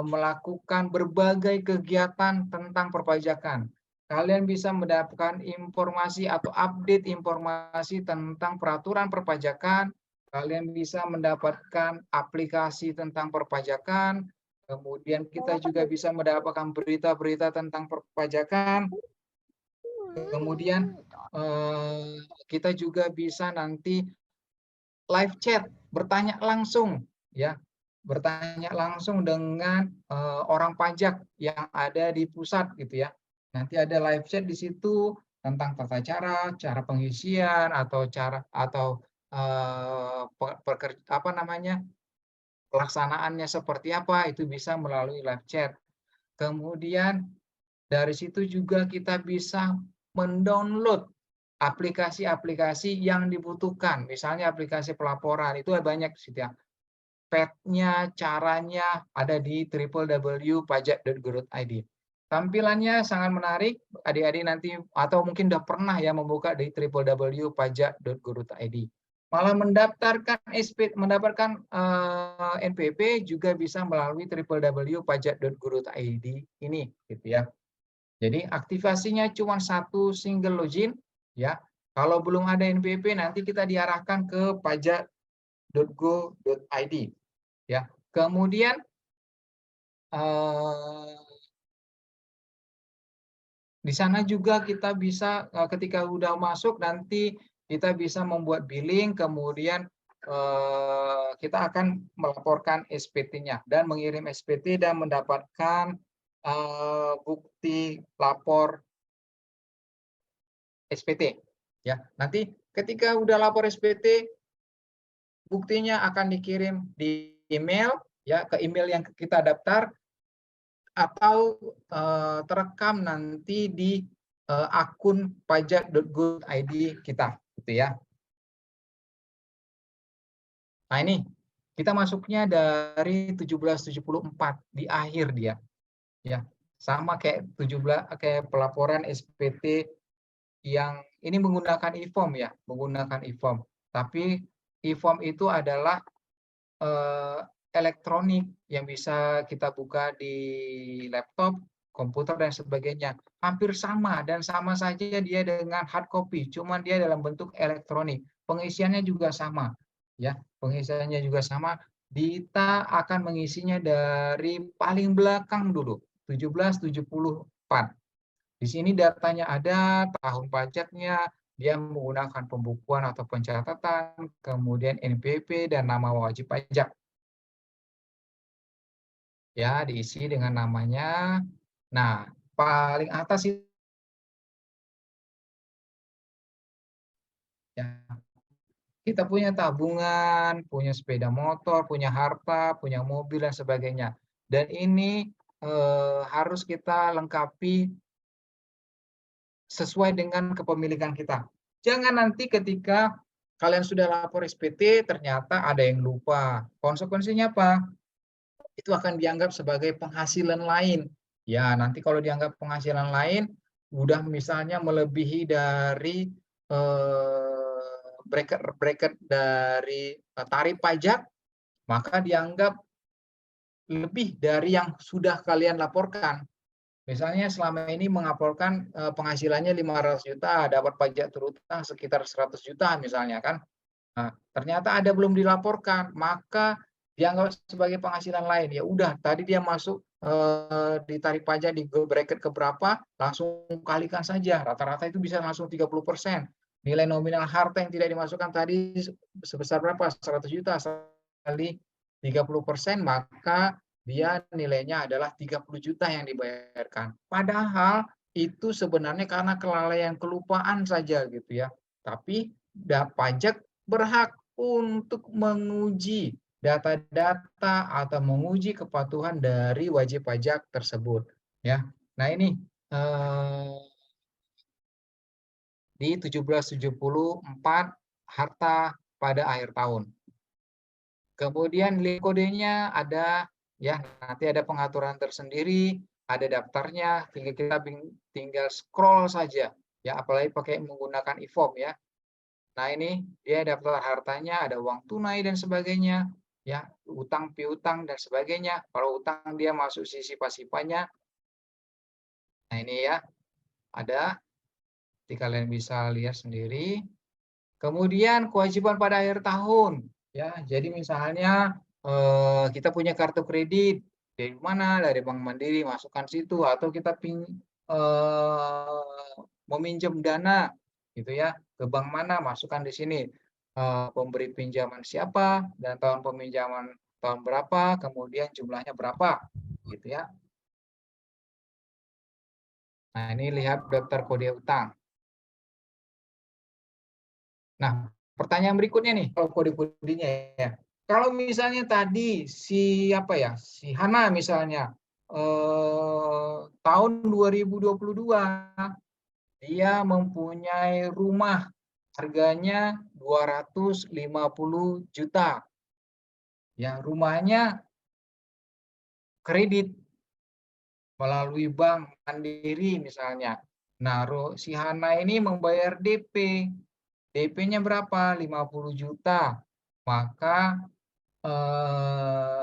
Speaker 2: melakukan berbagai kegiatan tentang perpajakan. Kalian bisa mendapatkan informasi atau update informasi tentang peraturan perpajakan. Kalian bisa mendapatkan aplikasi tentang perpajakan. Kemudian kita juga bisa mendapatkan berita-berita tentang perpajakan. Kemudian kita juga bisa nanti live chat, bertanya langsung ya. Bertanya langsung dengan orang pajak yang ada di pusat gitu ya. Nanti ada live chat di situ tentang tata cara pengisian atau pelaksanaannya seperti apa, itu bisa melalui live chat. Kemudian dari situ juga kita bisa mendownload aplikasi-aplikasi yang dibutuhkan. Misalnya aplikasi pelaporan, itu banyak sih ya. Petnya, caranya ada di www.pajak.go.id. Tampilannya sangat menarik, adik-adik nanti atau mungkin udah pernah ya membuka di www.pajak.go.id. Malah mendapatkan NPP juga bisa melalui www.pajak.go.id ini gitu ya. Jadi aktivasinya cuma satu single login ya. Kalau belum ada NPP nanti kita diarahkan ke pajak.go.id ya. Kemudian di sana juga kita bisa ketika udah masuk nanti kita bisa membuat billing, kemudian kita akan melaporkan SPT-nya dan mengirim SPT dan mendapatkan bukti lapor SPT ya. Nanti ketika udah lapor SPT, buktinya akan dikirim di email ya, ke email yang kita daftar atau terekam nanti di akun pajak.go.id kita gitu ya. Nah, ini kita masuknya dari 1774 di akhir dia. Ya. Sama kayak pelaporan SPT yang ini menggunakan e-form ya, menggunakan e-form. Tapi e-form itu adalah elektronik yang bisa kita buka di laptop, komputer dan sebagainya. Hampir sama dan sama saja dia dengan hard copy, cuma dia dalam bentuk elektronik. Pengisiannya juga sama, ya. Pengisiannya juga sama. Kita akan mengisinya dari paling belakang dulu, 1774. Di sini datanya ada, tahun pajaknya, dia menggunakan pembukuan atau pencatatan, kemudian NPWP dan nama wajib pajak. Ya, diisi dengan namanya. Nah, paling atas itu ya, kita punya tabungan, punya sepeda motor, punya harta, punya mobil dan sebagainya. Dan ini harus kita lengkapi sesuai dengan kepemilikan kita. Jangan nanti ketika kalian sudah lapor SPT, ternyata ada yang lupa. Konsekuensinya apa? Itu akan dianggap sebagai penghasilan lain. Ya, nanti kalau dianggap penghasilan lain, udah misalnya melebihi dari bracket dari tarif pajak, maka dianggap lebih dari yang sudah kalian laporkan. Misalnya selama ini mengaporkan penghasilannya 500 juta, dapat pajak terutang sekitar 100 juta misalnya kan. Nah, ternyata ada belum dilaporkan, maka dianggap sebagai penghasilan lain. Ya udah, tadi dia masuk di tarif pajak di bracket keberapa, langsung kalikan saja. Rata-rata itu bisa langsung 30%. Nilai nominal harta yang tidak dimasukkan tadi sebesar berapa? 100 juta kali 30%, maka dia nilainya adalah 30 juta yang dibayarkan. Padahal itu sebenarnya karena kelalaian kelupaan saja gitu ya. Tapi pajak berhak untuk menguji data-data atau menguji kepatuhan dari wajib pajak tersebut ya. Nah, ini di 1774 harta pada akhir tahun. Kemudian kodenya ada ya, nanti ada pengaturan tersendiri, ada daftarnya, tinggal scroll saja ya, apalagi pakai menggunakan e-form ya. Nah, ini dia daftar hartanya, ada uang tunai dan sebagainya ya, utang piutang dan sebagainya. Kalau utang dia masuk sisi pasifanya. Nah, ini ya, ada. Jadi kalian bisa lihat sendiri. Kemudian kewajiban pada akhir tahun ya. Jadi misalnya kita punya kartu kredit dari mana? Dari Bank Mandiri, masukkan situ, atau kita meminjam dana gitu ya, ke bank mana, masukkan di sini. Pemberi pinjaman siapa dan tahun peminjaman tahun berapa, kemudian jumlahnya berapa gitu ya. Nah, ini lihat daftar kode utang. Nah, pertanyaan berikutnya nih, kalau kode-kodenya ya. Kalau misalnya tadi si Hana misalnya tahun 2022 dia mempunyai rumah harganya 250 juta. Ya, rumahnya kredit melalui Bank Mandiri misalnya. Nah, si Hana ini membayar DP. DP-nya berapa? 50 juta. Maka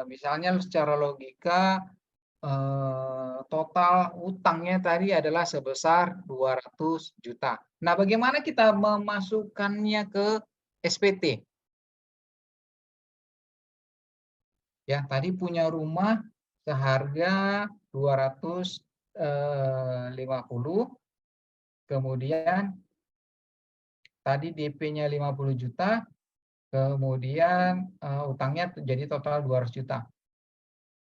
Speaker 2: misalnya secara logika total utangnya tadi adalah sebesar 200 juta. Nah, bagaimana kita memasukkannya ke SPT? Ya, tadi punya rumah seharga 250, kemudian tadi DP-nya 50 juta, kemudian utangnya jadi total 200 juta.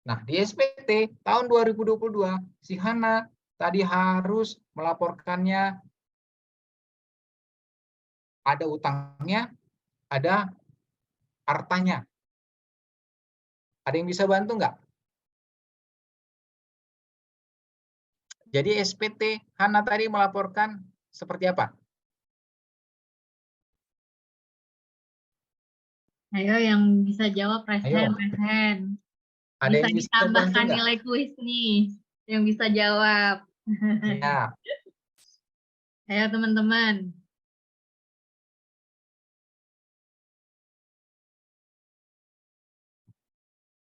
Speaker 2: Nah, di SPT tahun 2022, si Hana tadi harus melaporkannya ada utangnya, ada hartanya. Ada yang bisa bantu nggak? Jadi SPT Hana tadi melaporkan seperti apa?
Speaker 3: Ayo yang bisa jawab raise
Speaker 2: Ayo.
Speaker 3: hand.
Speaker 2: Ada
Speaker 3: Bisa
Speaker 2: yang bisa
Speaker 3: ditambahkan
Speaker 2: bantu
Speaker 3: nilai kuis nih, yang bisa jawab.
Speaker 2: Ya.
Speaker 3: Ayo teman-teman.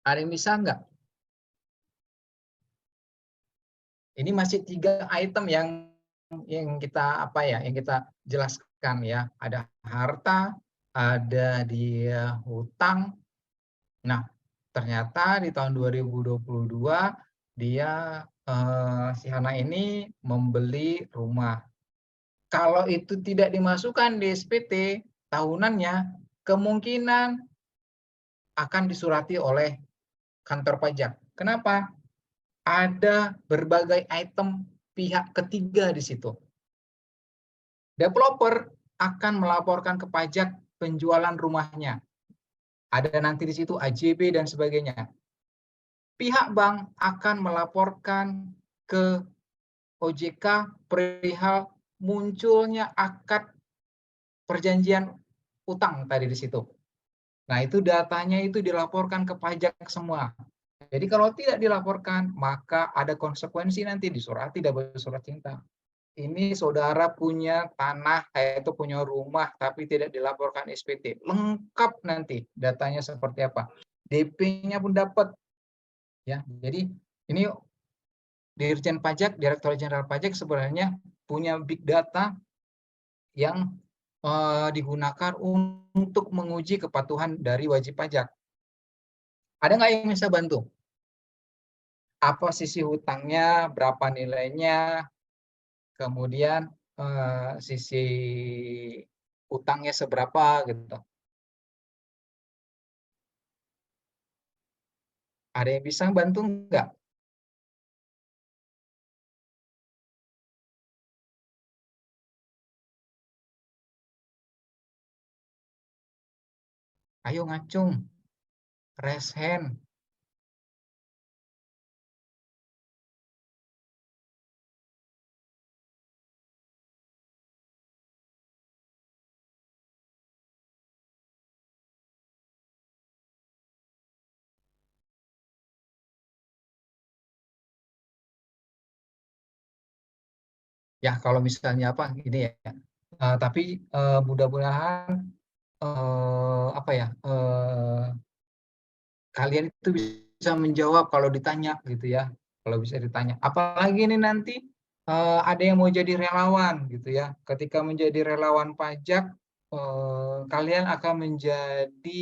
Speaker 2: Ada yang bisa nggak? Ini masih 3 item yang kita yang kita jelaskan ya. Ada harta, ada dia hutang. Nah, ternyata di tahun 2022 dia si Hana ini membeli rumah. Kalau itu tidak dimasukkan di SPT tahunannya, kemungkinan akan disurati oleh kantor pajak. Kenapa? Ada berbagai item pihak ketiga di situ. Developer akan melaporkan ke pajak penjualan rumahnya. Ada nanti di situ AJB dan sebagainya. Pihak bank akan melaporkan ke OJK perihal munculnya akad perjanjian utang tadi di situ. Nah, itu datanya itu dilaporkan ke pajak semua. Jadi kalau tidak dilaporkan, maka ada konsekuensi nanti disurati double surat cinta. Ini saudara punya tanah atau punya rumah tapi tidak dilaporkan SPT. Lengkap nanti datanya seperti apa. DP-nya pun dapat. Ya, jadi ini Dirjen Pajak, Direktorat Jenderal Pajak sebenarnya punya big data yang digunakan untuk menguji kepatuhan dari wajib pajak. Ada nggak yang bisa bantu? Apa sisi hutangnya, berapa nilainya, kemudian sisi utangnya seberapa gitu. Ada yang bisa bantu nggak? Ayo ngacung, raise hand. Ya kalau misalnya apa ini ya. Tapi mudah-mudahan apa ya? Kalian itu bisa menjawab kalau ditanya gitu ya. Kalau bisa ditanya. Apalagi ini nanti ada yang mau jadi relawan gitu ya. Ketika menjadi relawan pajak, kalian akan menjadi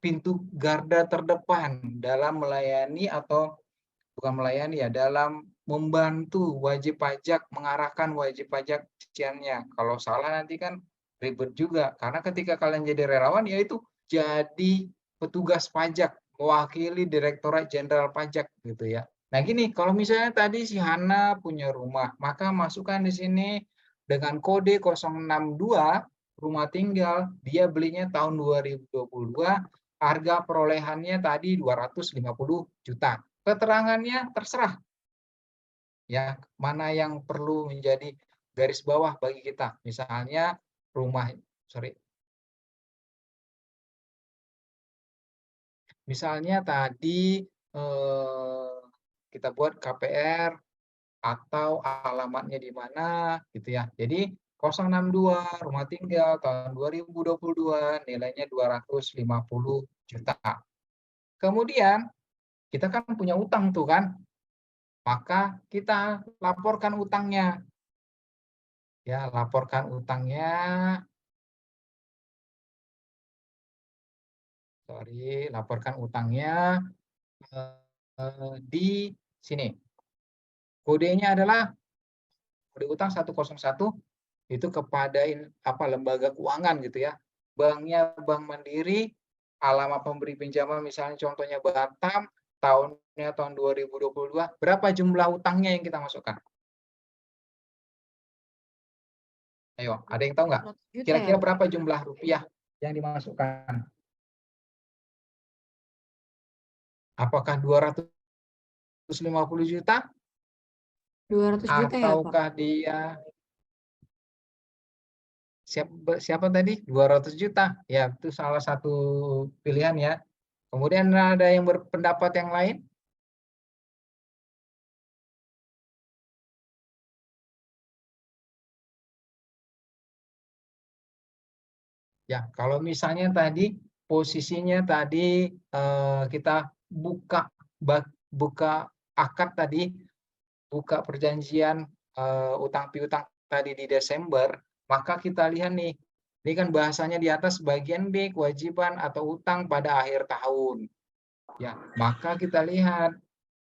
Speaker 2: pintu garda terdepan dalam melayani atau bukan melayani ya, dalam membantu wajib pajak mengarahkan wajib pajak cuciannya. Kalau salah nanti kan ribet juga. Karena ketika kalian jadi relawan yaitu jadi petugas pajak mewakili Direktorat Jenderal Pajak gitu ya. Nah gini, kalau misalnya tadi si Hana punya rumah, maka masukkan di sini dengan kode 062 rumah tinggal, dia belinya tahun 2022, harga perolehannya tadi 250 juta. Keterangannya terserah. Ya, mana yang perlu menjadi garis bawah bagi kita. Misalnya rumah, misalnya tadi kita buat KPR atau alamatnya di mana gitu ya. Jadi 062 rumah tinggal tahun 2022 nilainya 250 juta. Kemudian kita kan punya utang tuh kan. Maka kita laporkan utangnya. Ya, laporkan utangnya. Laporkan utangnya di sini. Kodenya adalah kode utang 101 itu kepada lembaga keuangan gitu ya. Banknya Bank Mandiri, alamat pemberi pinjaman misalnya contohnya Batam, tahunnya tahun 2022, berapa jumlah utangnya yang kita masukkan? Ayo, ada yang tahu nggak? Kira-kira berapa jumlah rupiah yang dimasukkan? Apakah 250 juta?
Speaker 4: 200 juta ya,
Speaker 2: ataukah
Speaker 4: Pak?
Speaker 2: Dia siapa tadi? 200 juta. Ya, itu salah satu pilihan ya. Kemudian ada yang berpendapat yang lain? Ya, kalau misalnya tadi posisinya tadi kita buka akad tadi, buka perjanjian utang piutang tadi di Desember, maka kita lihat nih, ini kan bahasanya di atas bagian B, kewajiban atau utang pada akhir tahun. Ya, maka kita lihat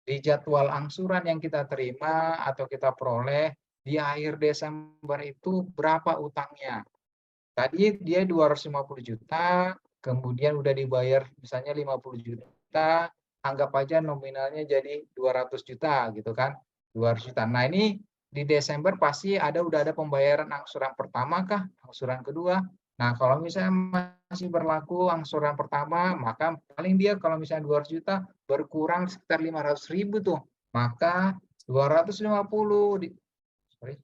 Speaker 2: di jadwal angsuran yang kita terima atau kita peroleh di akhir Desember itu berapa utangnya. Tadi dia 250 juta, kemudian udah dibayar misalnya 50 juta, anggap aja nominalnya jadi 200 juta gitu kan. 200 juta. Nah, ini di Desember pasti udah ada pembayaran angsuran pertama kah, angsuran kedua. Nah, kalau misalnya masih berlaku angsuran pertama, maka paling dia kalau misalnya 200 juta berkurang sekitar 500.000 tuh. Maka 250 sorry.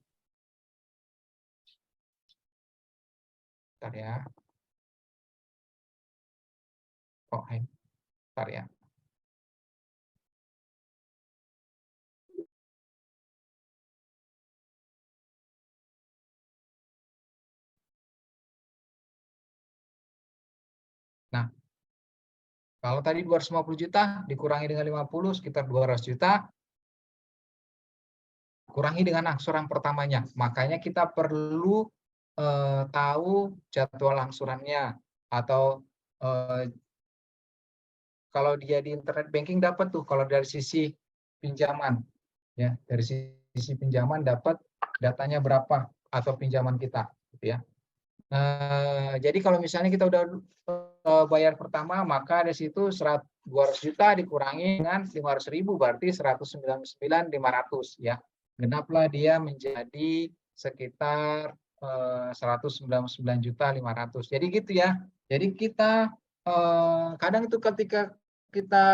Speaker 2: Bentar ya. Oh, bentar ya. Nah, kalau tadi 250 juta dikurangi dengan 50 sekitar 200 juta, kurangi dengan angsuran pertamanya. Makanya kita perlu tahu jadwal angsurannya, atau kalau dia di internet banking dapat tuh kalau dari sisi pinjaman, ya dari sisi pinjaman dapat datanya berapa atau pinjaman kita, gitu ya. Jadi kalau misalnya kita udah bayar pertama, maka di situ 200 juta dikurangi dengan 500.000 berarti 199.500 ya. Genaplah dia menjadi sekitar 199.500. Jadi gitu ya. Jadi kita kadang itu ketika kita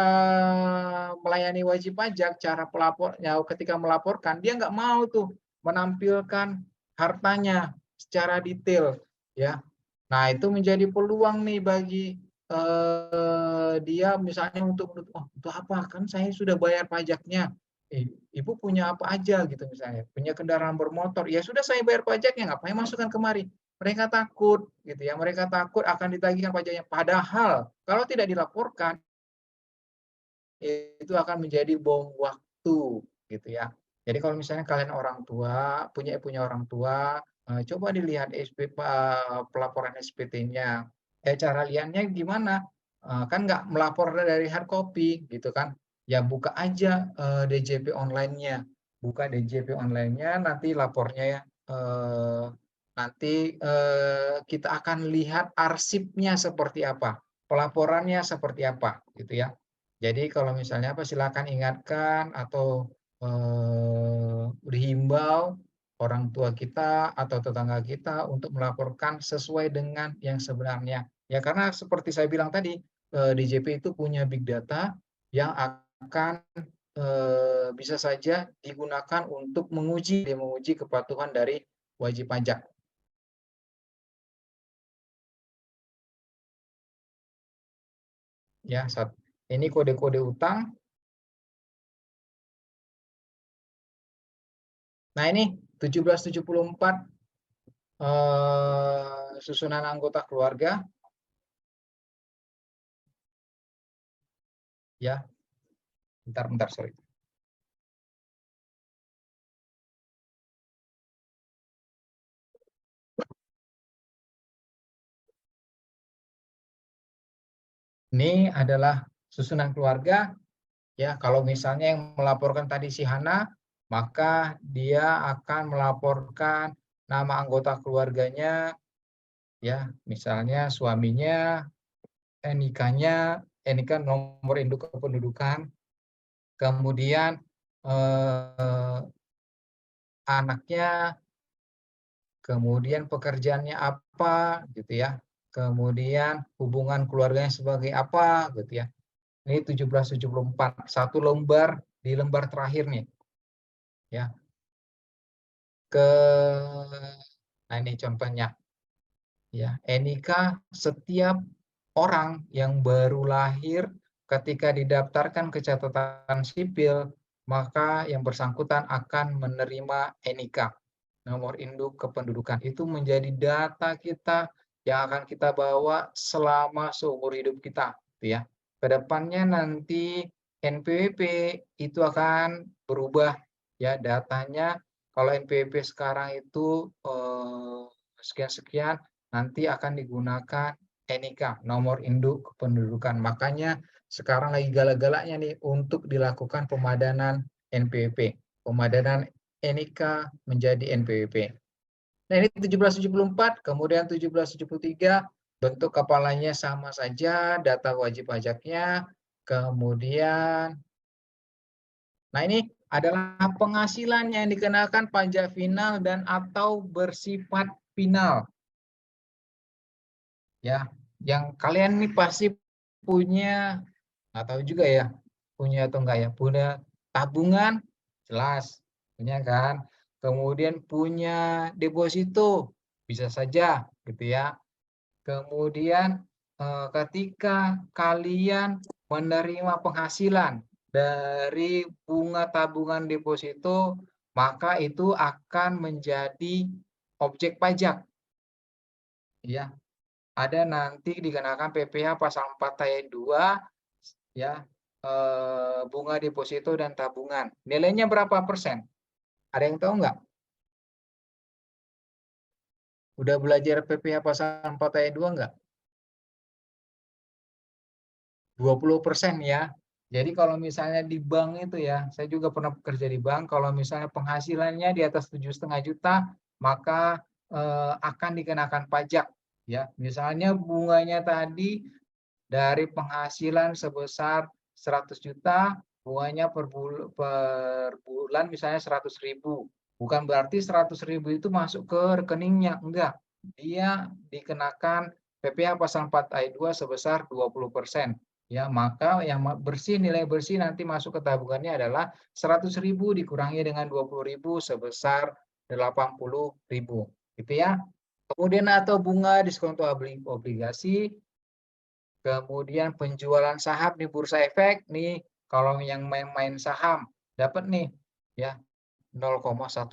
Speaker 2: melayani wajib pajak, cara pelapornya ketika melaporkan dia nggak mau tuh menampilkan hartanya secara detail. Ya, nah itu menjadi peluang nih bagi dia misalnya untuk apa kan saya sudah bayar pajaknya, ibu punya apa aja gitu misalnya, punya kendaraan bermotor, ya sudah saya bayar pajaknya ngapain masukkan kemari. Mereka takut gitu ya, mereka takut akan ditagihkan pajaknya. Padahal kalau tidak dilaporkan itu akan menjadi bom waktu gitu ya. Jadi kalau misalnya kalian orang tua, punya orang tua, coba dilihat pelaporan SPT-nya. Cara lihatnya gimana? Kan nggak melapor dari hard copy gitu kan. Ya buka aja DJP online-nya. Buka DJP online-nya, nanti lapornya ya. Nanti kita akan lihat arsipnya seperti apa. Pelaporannya seperti apa gitu ya. Jadi kalau misalnya silakan ingatkan atau dihimbau orang tua kita atau tetangga kita untuk melaporkan sesuai dengan yang sebenarnya. Ya karena seperti saya bilang tadi, DJP itu punya big data yang akan bisa saja digunakan untuk menguji kepatuhan dari wajib pajak. Ya, ini kode-kode utang. Nah, ini 1774 susunan anggota keluarga. Ya, bentar, sorry. Ini adalah susunan keluarga. Ya, kalau misalnya yang melaporkan tadi si Hana, maka dia akan melaporkan nama anggota keluarganya, ya, misalnya suaminya, NIK-nya, NIK nomor induk kependudukan, kemudian anaknya, kemudian pekerjaannya apa, gitu ya, kemudian hubungan keluarganya sebagai apa, gitu ya. Ini 1774, satu lembar di lembar terakhir nih. Ya. Nah ini contohnya. Ya, NIK setiap orang yang baru lahir ketika didaftarkan ke catatan sipil, maka yang bersangkutan akan menerima NIK, nomor induk kependudukan. Itu menjadi data kita yang akan kita bawa selama seumur hidup kita, gitu ya. Kedepannya nanti NPWP itu akan berubah ya datanya. Kalau NPWP sekarang itu sekian-sekian, nanti akan digunakan NIK, nomor induk kependudukan. Makanya sekarang lagi galak-galaknya nih untuk dilakukan pemadanan NPWP, pemadanan NIK menjadi NPWP. Nah, ini 1774, kemudian 1773, bentuk kepalanya sama saja, data wajib pajaknya, kemudian, nah ini adalah penghasilan yang dikenakan pajak final dan atau bersifat final. Ya, yang kalian ini pasti punya, nggak tahu juga ya, punya atau enggak ya, punya tabungan, jelas, punya kan. Kemudian punya deposito, bisa saja gitu ya. Kemudian ketika kalian menerima penghasilan dari bunga tabungan deposito, maka itu akan menjadi objek pajak. Ya, ada nanti dikenakan PPh pasal 4 ayat 2 ya, bunga deposito dan tabungan. Nilainya berapa persen? Ada yang tahu nggak? Udah belajar PPh pasal 4 ayat 2 nggak? 20% ya. Jadi kalau misalnya di bank itu ya, saya juga pernah bekerja di bank, kalau misalnya penghasilannya di atas 7,5 juta, maka akan dikenakan pajak ya. Misalnya bunganya tadi dari penghasilan sebesar 100 juta, bunganya per bulan misalnya 100.000. Bukan berarti 100.000 itu masuk ke rekeningnya, enggak. Dia dikenakan PPh pasal 4 ayat 2 sebesar 20%. Ya, maka yang bersih, nilai bersih nanti masuk ke tabungannya adalah 100.000 dikurangi dengan 20.000 sebesar 80.000. Gitu ya. Kemudian atau bunga diskonto obligasi, kemudian penjualan saham di bursa efek nih, kalau yang main-main saham dapat nih ya 0,1%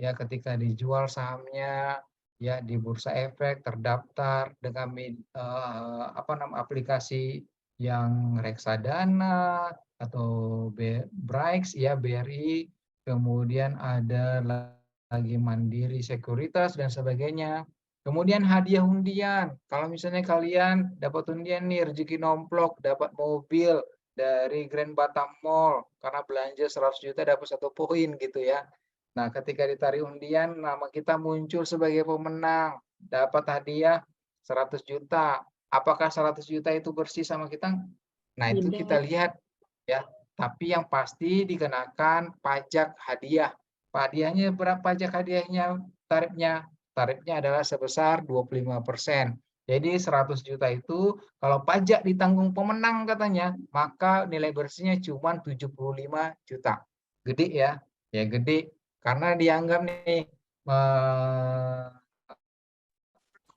Speaker 2: ya ketika dijual sahamnya ya di bursa efek terdaftar dengan aplikasi yang reksadana atau Brix ya BRI, kemudian ada lagi Mandiri Sekuritas dan sebagainya. Kemudian hadiah undian, kalau misalnya kalian dapat undian nih rezeki nomplok, dapat mobil dari Grand Batam Mall karena belanja 100 juta dapat 1 poin gitu ya. Nah, ketika ditarik undian nama kita muncul sebagai pemenang, dapat hadiah 100 juta. Apakah 100 juta itu bersih sama kita? Nah, itu kita lihat ya. Tapi yang pasti dikenakan pajak hadiah. Hadiahnya berapa pajak hadiahnya tarifnya? Tarifnya adalah sebesar 25%. Jadi 100 juta itu kalau pajak ditanggung pemenang katanya, maka nilai bersihnya cuma 75 juta. Gede ya, ya gede. Karena dianggap nih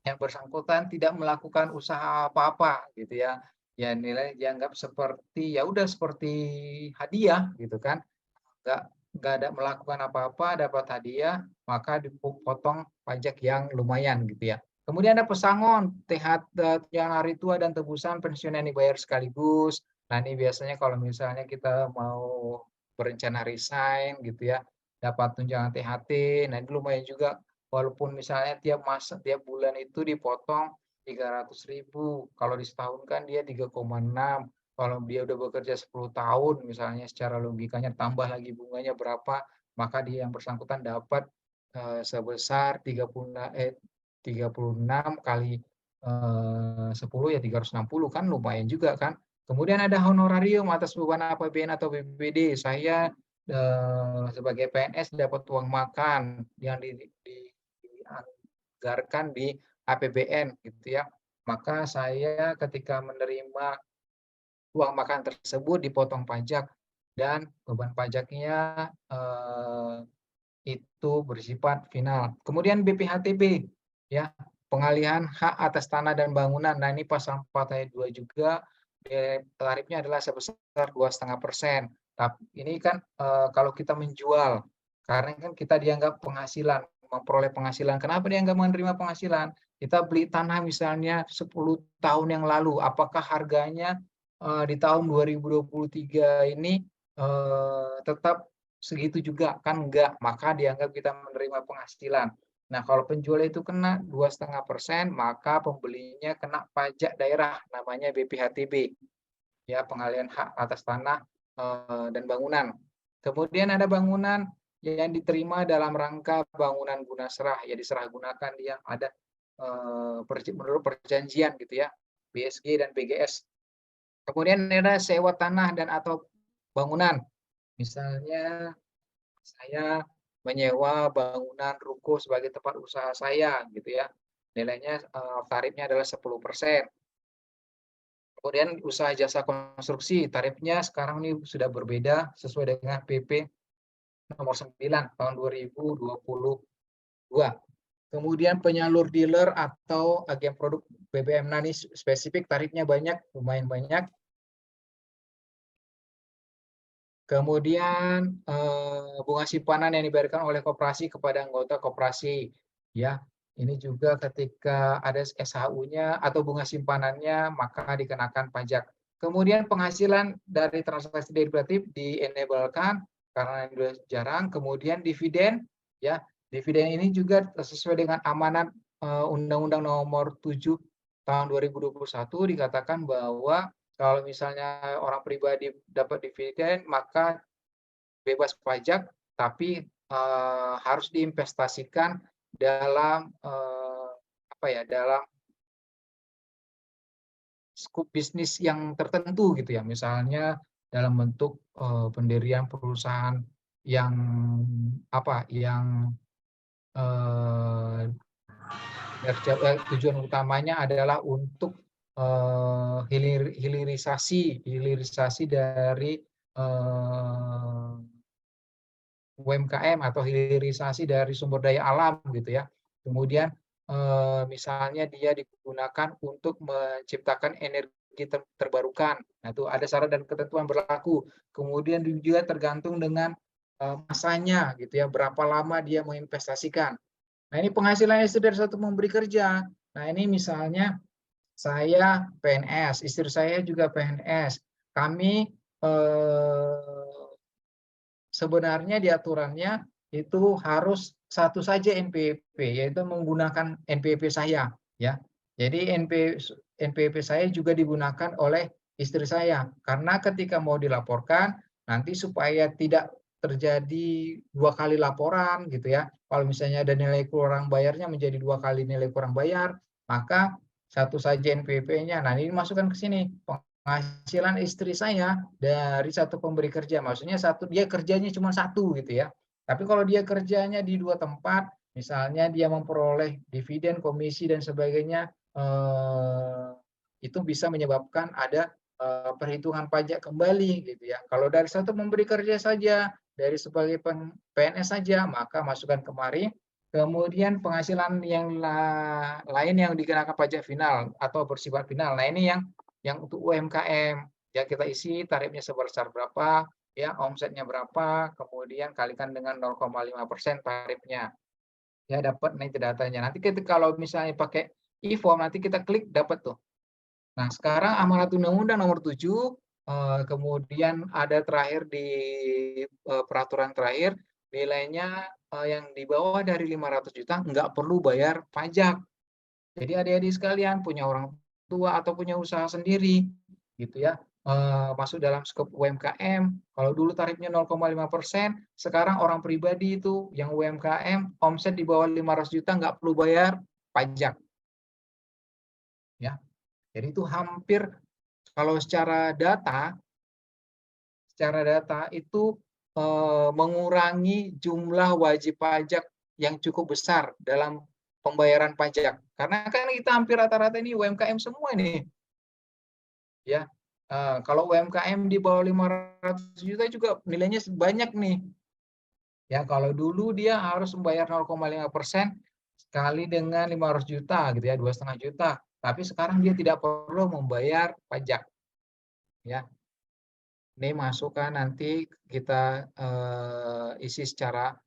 Speaker 2: yang bersangkutan tidak melakukan usaha apa-apa gitu ya. Ya nilai dianggap seperti ya udah seperti hadiah gitu kan. Nggak ada melakukan apa-apa dapat hadiah, maka dipotong pajak yang lumayan gitu ya. Kemudian ada pesangon, tunjangan hari tua dan tebusan pensiun yang dibayar sekaligus. Nah ini biasanya kalau misalnya kita mau berencana resign gitu ya, dapat tunjangan THT. Nah ini lumayan juga, walaupun misalnya tiap bulan itu dipotong 300.000, kalau disetahun kan dia 3,6. Kalau dia udah bekerja 10 tahun misalnya secara logikanya tambah lagi bunganya berapa, maka dia yang bersangkutan dapat sebesar 36 kali 10 ya 360 kan lumayan juga kan. Kemudian ada honorarium atas beban APBN atau BPD. Saya sebagai PNS dapat uang makan yang dianggarkan di APBN gitu ya. Maka saya ketika menerima uang makan tersebut dipotong pajak dan beban pajaknya itu bersifat final. Kemudian BPHTB ya, pengalihan hak atas tanah dan bangunan. Nah, ini pasal 4 ayat 2 juga tarifnya adalah sebesar 2,5%. Tapi ini kan kalau kita menjual, karena kan kita dianggap penghasilan, memperoleh penghasilan. Kenapa dianggap menerima penghasilan? Kita beli tanah misalnya 10 tahun yang lalu, apakah harganya di tahun 2023 ini tetap segitu juga? Kan enggak, maka dianggap kita menerima penghasilan. Nah, kalau penjual itu kena 2,5%, maka pembelinya kena pajak daerah, namanya BPHTB, ya, pengalihan hak atas tanah dan bangunan. Kemudian ada bangunan yang diterima dalam rangka bangunan guna serah, ya diserah gunakan yang ada menurut perjanjian gitu ya, BSG dan BGS. Kemudian ada sewa tanah dan atau bangunan. Misalnya saya menyewa bangunan ruko sebagai tempat usaha saya gitu ya. Nilainya tarifnya adalah 10%. Kemudian usaha jasa konstruksi, tarifnya sekarang ini sudah berbeda sesuai dengan PP nomor 9 tahun 2022. Kemudian penyalur dealer atau agen produk BBM. Nah, ini spesifik tarifnya banyak, lumayan banyak. Kemudian bunga simpanan yang dibayarkan oleh koperasi kepada anggota koperasi, ya. Ini juga ketika ada SHU-nya atau bunga simpanannya maka dikenakan pajak. Kemudian penghasilan dari transaksi derivatif di-enablekan karena itu jarang. Kemudian dividen, ya. Dividen ini juga sesuai dengan amanat Undang-Undang Nomor 7 tahun 2021 dikatakan bahwa kalau misalnya orang pribadi dapat dividen, maka bebas pajak, tapi harus diinvestasikan dalam dalam skup bisnis yang tertentu gitu ya. Misalnya dalam bentuk pendirian perusahaan yang tujuan utamanya adalah untuk hilirisasi dari UMKM atau hilirisasi dari sumber daya alam gitu ya. Kemudian misalnya dia digunakan untuk menciptakan energi terbarukan. Nah, itu ada syarat dan ketentuan berlaku. Kemudian juga tergantung dengan masanya gitu ya, berapa lama dia menginvestasikan. Nah, ini penghasilannya dari satu memberi kerja. Nah, ini misalnya saya PNS, istri saya juga PNS. Kami sebenarnya di aturannya itu harus satu saja NPWP, yaitu menggunakan NPWP saya, ya. Jadi NPWP saya juga digunakan oleh istri saya, karena ketika mau dilaporkan nanti supaya tidak terjadi 2 kali laporan gitu ya. Kalau misalnya ada nilai kurang bayarnya menjadi 2 kali nilai kurang bayar, maka satu saja NPWP-nya. Nah, ini masukkan ke sini. Penghasilan istri saya dari satu pemberi kerja, maksudnya dia kerjanya cuma satu gitu ya. Tapi kalau dia kerjanya di 2 tempat, misalnya dia memperoleh dividen, komisi dan sebagainya, itu bisa menyebabkan ada perhitungan pajak kembali gitu ya. Kalau dari satu pemberi kerja saja, dari sebagai PNS saja, maka masukkan kemari. Kemudian penghasilan yang lain yang dikenakan pajak final atau bersifat final. Nah, ini yang untuk UMKM, ya kita isi tarifnya sebesar berapa, ya omsetnya berapa, kemudian kalikan dengan 0,5% tarifnya, ya dapat nanti datanya. Nanti kalau misalnya pakai e-form, nanti kita klik dapat tuh. Nah, sekarang amanat Undang-Undang Nomor 7, kemudian ada terakhir di peraturan terakhir, nilainya yang di bawah dari 500 juta nggak perlu bayar pajak. Jadi adik-adik sekalian punya orang tua atau punya usaha sendiri gitu ya, masuk dalam skop UMKM. Kalau dulu tarifnya 0,5%, sekarang orang pribadi itu yang UMKM omset di bawah 500 juta nggak perlu bayar pajak. Ya. Jadi itu hampir kalau secara data itu mengurangi jumlah wajib pajak yang cukup besar dalam pembayaran pajak. Karena kan kita hampir rata-rata ini UMKM semua nih. Ya. Kalau UMKM di bawah 500 juta juga nilainya banyak nih. Ya, kalau dulu dia harus membayar 0,5% sekali dengan 500 juta gitu ya, 2,5 juta. Tapi sekarang dia tidak perlu membayar pajak. Ya. Ini masukkan nanti kita isi secara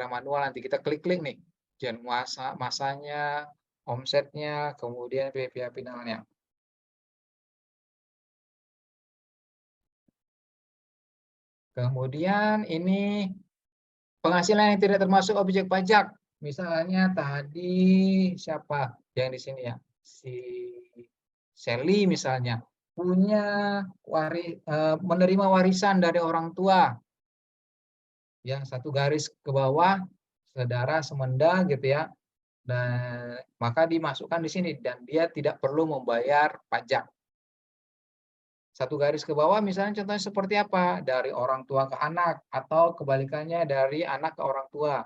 Speaker 2: manual, nanti kita klik-klik nih. Dan masanya, omsetnya, kemudian BPH finalnya. Kemudian ini penghasilan yang tidak termasuk objek pajak. Misalnya tadi siapa yang di sini ya? Si Sally misalnya punya menerima warisan dari orang tua. Ya, satu garis ke bawah, saudara semenda gitu ya. Dan maka dimasukkan di sini dan dia tidak perlu membayar pajak. Satu garis ke bawah misalnya contohnya seperti apa? Dari orang tua ke anak atau kebalikannya dari anak ke orang tua.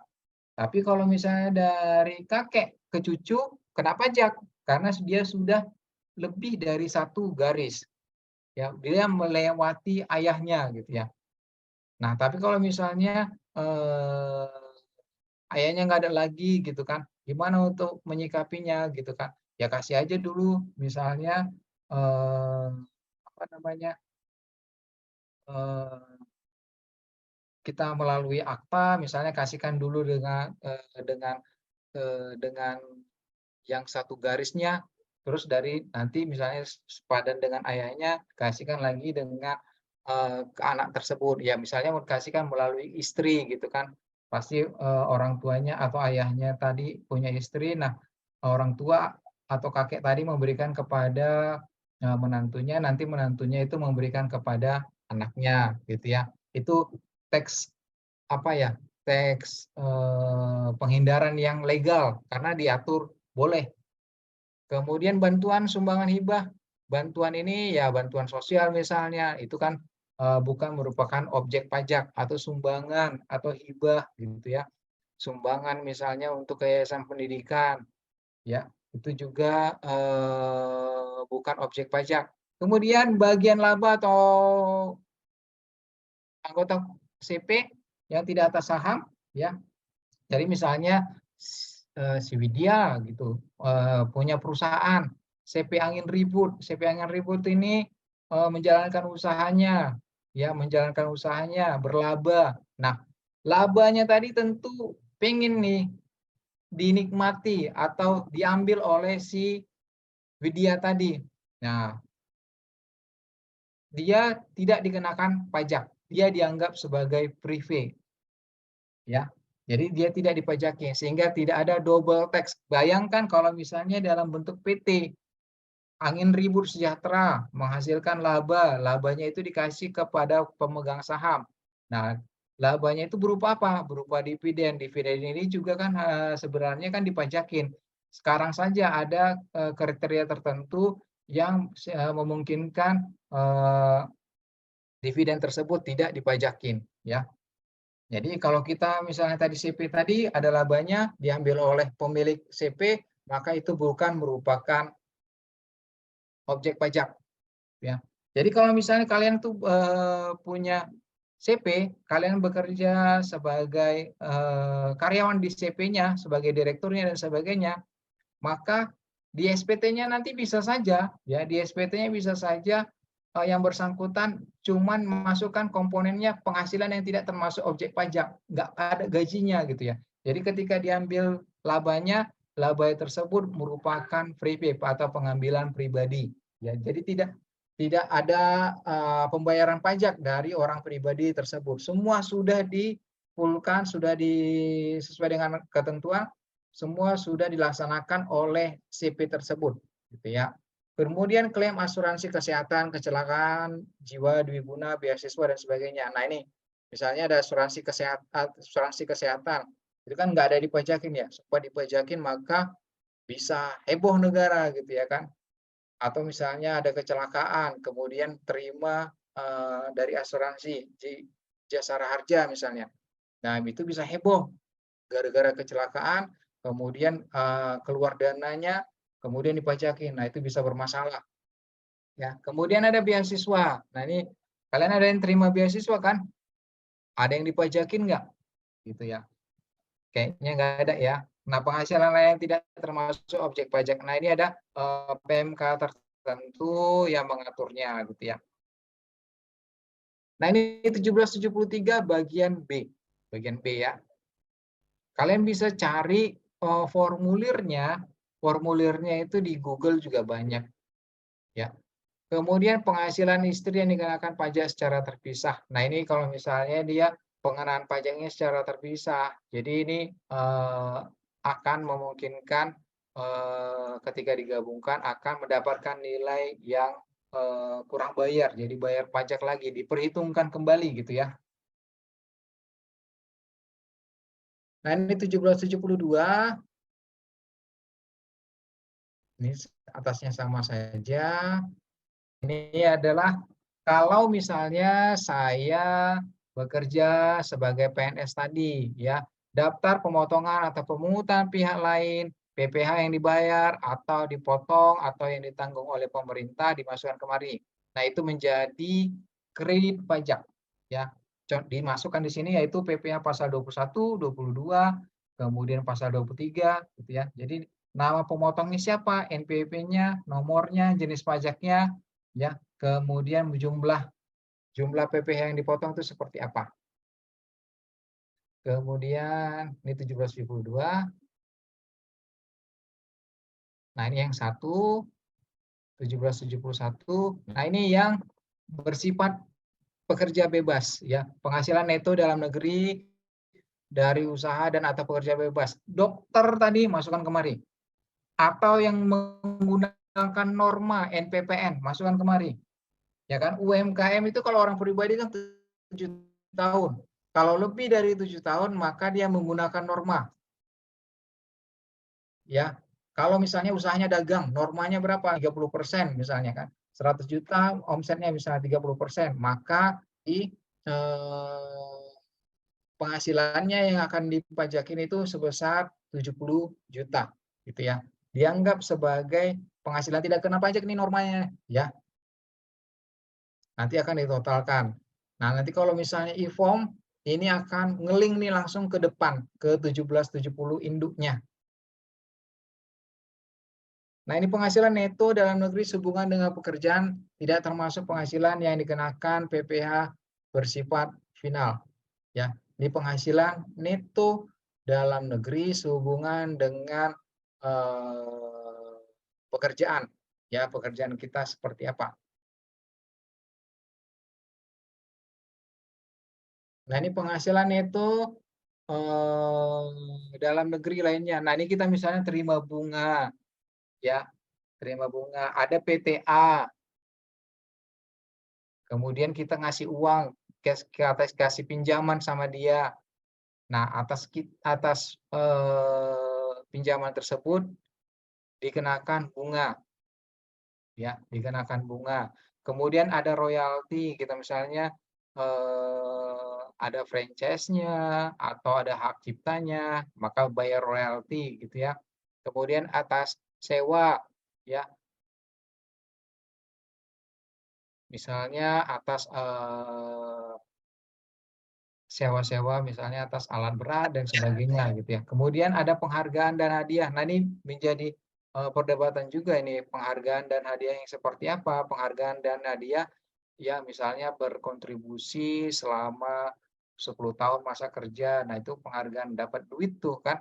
Speaker 2: Tapi kalau misalnya dari kakek ke cucu kena pajak karena dia sudah lebih dari satu garis. Ya, dia melewati ayahnya gitu ya. Nah, tapi kalau misalnya ayahnya nggak ada lagi gitu kan, gimana untuk menyikapinya gitu kan? Ya kasih aja dulu misalnya apa namanya? Kita melalui akta misalnya kasihkan dulu dengan yang satu garisnya, terus dari nanti misalnya sepadan dengan ayahnya kasihkan lagi dengan ke anak tersebut. Ya misalnya mau kasihkan melalui istri gitu kan, pasti orang tuanya atau ayahnya tadi punya istri. Nah orang tua atau kakek tadi memberikan kepada menantunya, nanti menantunya itu memberikan kepada anaknya gitu ya. Itu teks apa ya, teks penghindaran yang legal karena diatur boleh. Kemudian bantuan sumbangan hibah, bantuan ini ya bantuan sosial misalnya, itu kan bukan merupakan objek pajak atau sumbangan atau hibah gitu ya. Sumbangan misalnya untuk yayasan pendidikan, ya itu juga bukan objek pajak. Kemudian bagian laba atau anggota CP yang tidak atas saham, ya. Jadi misalnya si Widya gitu punya perusahaan CP Angin Ribut. CP Angin Ribut ini menjalankan usahanya, ya menjalankan usahanya berlaba. Nah, labanya tadi tentu pengen nih dinikmati atau diambil oleh si Widya tadi. Nah, dia tidak dikenakan pajak. Dia dianggap sebagai privé. Ya. Jadi dia tidak dipajaki sehingga tidak ada double tax. Bayangkan kalau misalnya dalam bentuk PT Angin Ribut Sejahtera menghasilkan laba, labanya itu dikasih kepada pemegang saham. Nah, labanya itu berupa apa? Berupa dividen. Dividen ini juga kan sebenarnya kan dipajakin. Sekarang saja ada kriteria tertentu yang memungkinkan dividen tersebut tidak dipajakin, ya. Jadi kalau kita misalnya tadi CP tadi ada labanya diambil oleh pemilik CP, maka itu bukan merupakan objek pajak, ya. Jadi kalau misalnya kalian tuh punya CP, kalian bekerja sebagai karyawan di CP-nya, sebagai direkturnya dan sebagainya, maka di SPT-nya nanti bisa saja, ya di SPT-nya bisa saja yang bersangkutan cuman memasukkan komponennya penghasilan yang tidak termasuk objek pajak, nggak ada gajinya gitu ya. Jadi ketika diambil labanya, laba tersebut merupakan privé atau pengambilan pribadi. Ya, jadi tidak ada pembayaran pajak dari orang pribadi tersebut. Semua sudah dipulkan, sudah sesuai dengan ketentuan, semua sudah dilaksanakan oleh CP tersebut, gitu ya. Kemudian klaim asuransi kesehatan, kecelakaan, jiwa, dwiguna, beasiswa dan sebagainya. Nah ini misalnya ada asuransi kesehatan, itu kan nggak ada dipajakin ya. Supaya dipajakin maka bisa heboh negara gitu ya kan. Atau misalnya ada kecelakaan, kemudian terima dari asuransi Jasara Harja misalnya. Nah itu bisa heboh gara-gara kecelakaan, kemudian keluar dananya, kemudian dipajakin. Nah, itu bisa bermasalah. Ya, kemudian ada beasiswa. Nah, ini kalian ada yang terima beasiswa kan? Ada yang dipajakin nggak? Gitu ya. Kayaknya nggak ada ya. Nah, penghasilan lain tidak termasuk objek pajak. Nah, ini ada PMK tertentu yang mengaturnya gitu ya. Nah, ini 1773 bagian B. Bagian B ya. Kalian bisa cari formulirnya itu di Google juga banyak. Ya. Kemudian penghasilan istri yang dikenakan pajak secara terpisah. Nah, ini kalau misalnya dia pengenaan pajaknya secara terpisah. Jadi ini akan memungkinkan ketika digabungkan akan mendapatkan nilai yang kurang bayar, jadi bayar pajak lagi, diperhitungkan kembali gitu ya. Nah ini 1772, ini atasnya sama saja. Ini adalah kalau misalnya saya bekerja sebagai PNS tadi, ya, daftar pemotongan atau pemungutan pihak lain, PPh yang dibayar atau dipotong atau yang ditanggung oleh pemerintah dimasukkan kemari. Nah, itu menjadi kredit pajak, ya. Dimasukkan di sini yaitu PPh pasal 21, 22, kemudian pasal 23, gitu ya. Jadi nama pemotongnya siapa, NPWP-nya, nomornya, jenis pajaknya, ya, kemudian jumlah PPh yang dipotong itu seperti apa. Kemudian ini 1772. Nah, ini yang 1771. Nah, ini yang bersifat pekerja bebas, ya, penghasilan neto dalam negeri dari usaha dan atau pekerja bebas. Dokter tadi masukkan kemari. Atau yang menggunakan norma NPPN masukkan kemari. Ya kan, UMKM itu kalau orang pribadi kan 7 tahun. Kalau lebih dari 7 tahun maka dia menggunakan norma. Ya. Kalau misalnya usahanya dagang, normanya berapa? 30% misalnya kan. 100 juta omsetnya misalnya 30%, maka di penghasilannya yang akan dipajakin itu sebesar 70 juta gitu ya. Dianggap sebagai penghasilan tidak kena pajak ini normanya ya. Nanti akan ditotalkan. Nah, nanti kalau misalnya e-form, ini akan ngeling nih langsung ke depan, ke 1770 induknya. Nah, ini penghasilan neto dalam negeri sehubungan dengan pekerjaan tidak termasuk penghasilan yang dikenakan PPh bersifat final. Ya, ini penghasilan neto dalam negeri sehubungan dengan pekerjaan. Ya, pekerjaan kita seperti apa. Nah, ini penghasilan neto dalam negeri lainnya. Nah, ini kita misalnya terima bunga, ya, terima bunga. Ada PTA, kemudian kita ngasih uang, kasih pinjaman sama dia. Nah, atas pinjaman tersebut dikenakan bunga, ya, dikenakan bunga. Kemudian ada royalti, kita misalnya ada franchise-nya atau ada hak ciptanya, maka bayar royalti gitu ya. Kemudian atas sewa, ya, misalnya atas sewa-sewa misalnya atas alat berat dan sebagainya gitu ya. Kemudian ada penghargaan dan hadiah. Nah, ini menjadi perdebatan juga ini, penghargaan dan hadiah yang seperti apa? Penghargaan dan hadiah ya misalnya berkontribusi selama 10 tahun masa kerja. Nah, itu penghargaan, dapat duit tuh kan.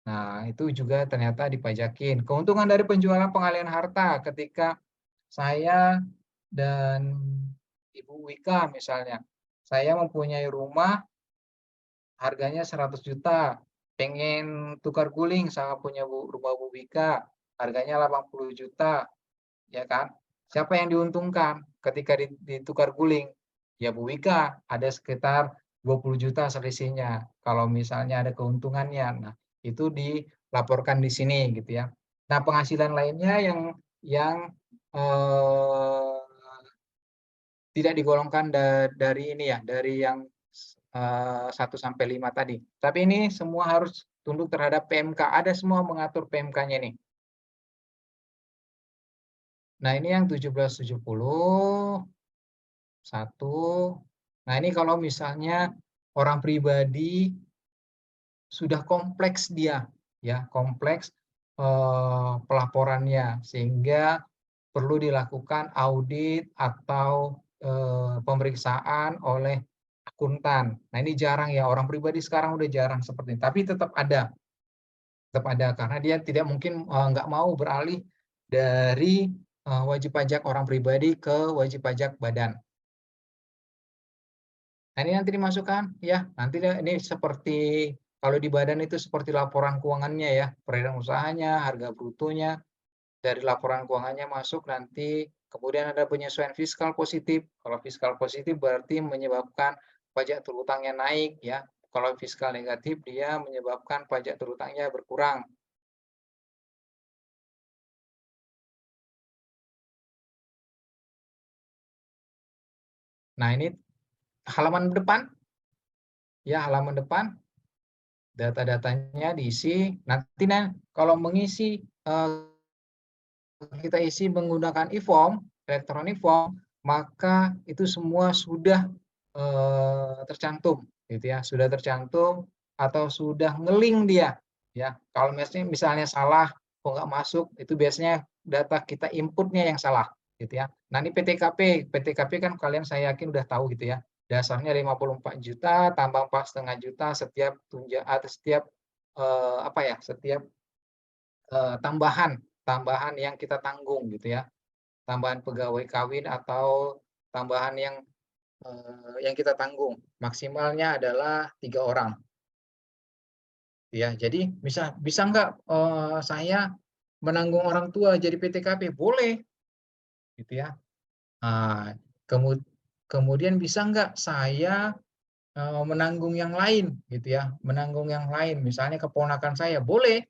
Speaker 2: Nah, itu juga ternyata dipajakin. Keuntungan dari penjualan pengalihan harta ketika saya dan Ibu Wika misalnya, saya mempunyai rumah harganya 100 juta, pengen tukar guling sama punya rumah Bu Wika, harganya 80 juta, ya kan? Siapa yang diuntungkan ketika ditukar guling? Ya Bu Wika, ada sekitar 20 juta selisihnya. Kalau misalnya ada keuntungannya, nah itu dilaporkan di sini gitu ya. Nah, penghasilan lainnya yang tidak digolongkan dari ini ya, dari yang 1 sampai 5 tadi. Tapi ini semua harus tunduk terhadap PMK. Ada semua mengatur PMK-nya nih. Nah, ini yang 1770. 1. Nah, ini kalau misalnya orang pribadi sudah kompleks dia, ya, kompleks pelaporannya sehingga perlu dilakukan audit atau pemeriksaan oleh akuntan. Nah, ini jarang ya, orang pribadi sekarang udah jarang seperti ini, tapi tetap ada karena dia tidak mungkin nggak mau beralih dari wajib pajak orang pribadi ke wajib pajak badan. Nah, ini nanti dimasukkan ya. Nanti ini seperti kalau di badan itu seperti laporan keuangannya ya, peredaran usahanya, harga brutonya, dari laporan keuangannya masuk nanti, kemudian ada penyesuaian fiskal positif. Kalau fiskal positif berarti menyebabkan pajak terhutangnya naik ya. Kalau fiskal negatif dia menyebabkan pajak terhutangnya berkurang. Nah, ini halaman depan. Ya, halaman depan. Data-datanya diisi. Nanti kalau mengisi kita isi menggunakan e-form, electronic form, maka itu semua sudah tercantum, gitu ya, sudah tercantum atau sudah ngeling dia, ya. Kalau misalnya salah, kok nggak masuk, itu biasanya data kita inputnya yang salah, gitu ya. Nah ini PTKP kan kalian saya yakin udah tahu gitu ya. Dasarnya 54 juta, tambah 4,5 juta setiap atau setiap apa ya, setiap tambahan yang kita tanggung gitu ya, tambahan pegawai kawin atau tambahan yang kita tanggung, maksimalnya adalah 3 orang. Ya, jadi bisa nggak saya menanggung orang tua jadi PTKP? Boleh, gitu ya. Nah, kemudian bisa nggak saya menanggung yang lain, gitu ya, menanggung yang lain, misalnya keponakan saya, boleh.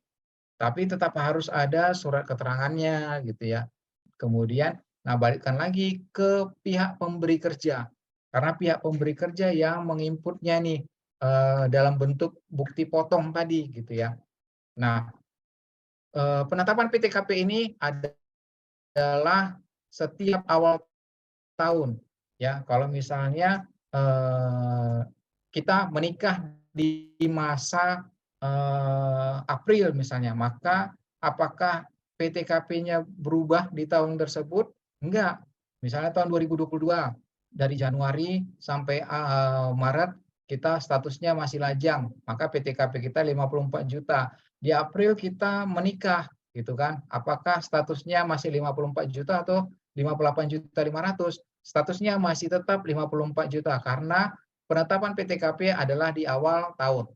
Speaker 2: Tapi tetap harus ada surat keterangannya gitu ya. Kemudian, nah balikkan lagi ke pihak pemberi kerja. Karena pihak pemberi kerja yang menginputnya nih dalam bentuk bukti potong tadi gitu ya. Nah, penetapan PTKP ini adalah setiap awal tahun ya. Kalau misalnya kita menikah di masa April misalnya, maka apakah PTKP-nya berubah di tahun tersebut? Enggak. Misalnya tahun 2022 dari Januari sampai Maret kita statusnya masih lajang, maka PTKP kita 54 juta. Di April kita menikah gitu kan. Apakah statusnya masih 54 juta atau 58.500.000? Statusnya masih tetap 54 juta karena penetapan PTKP adalah di awal tahun.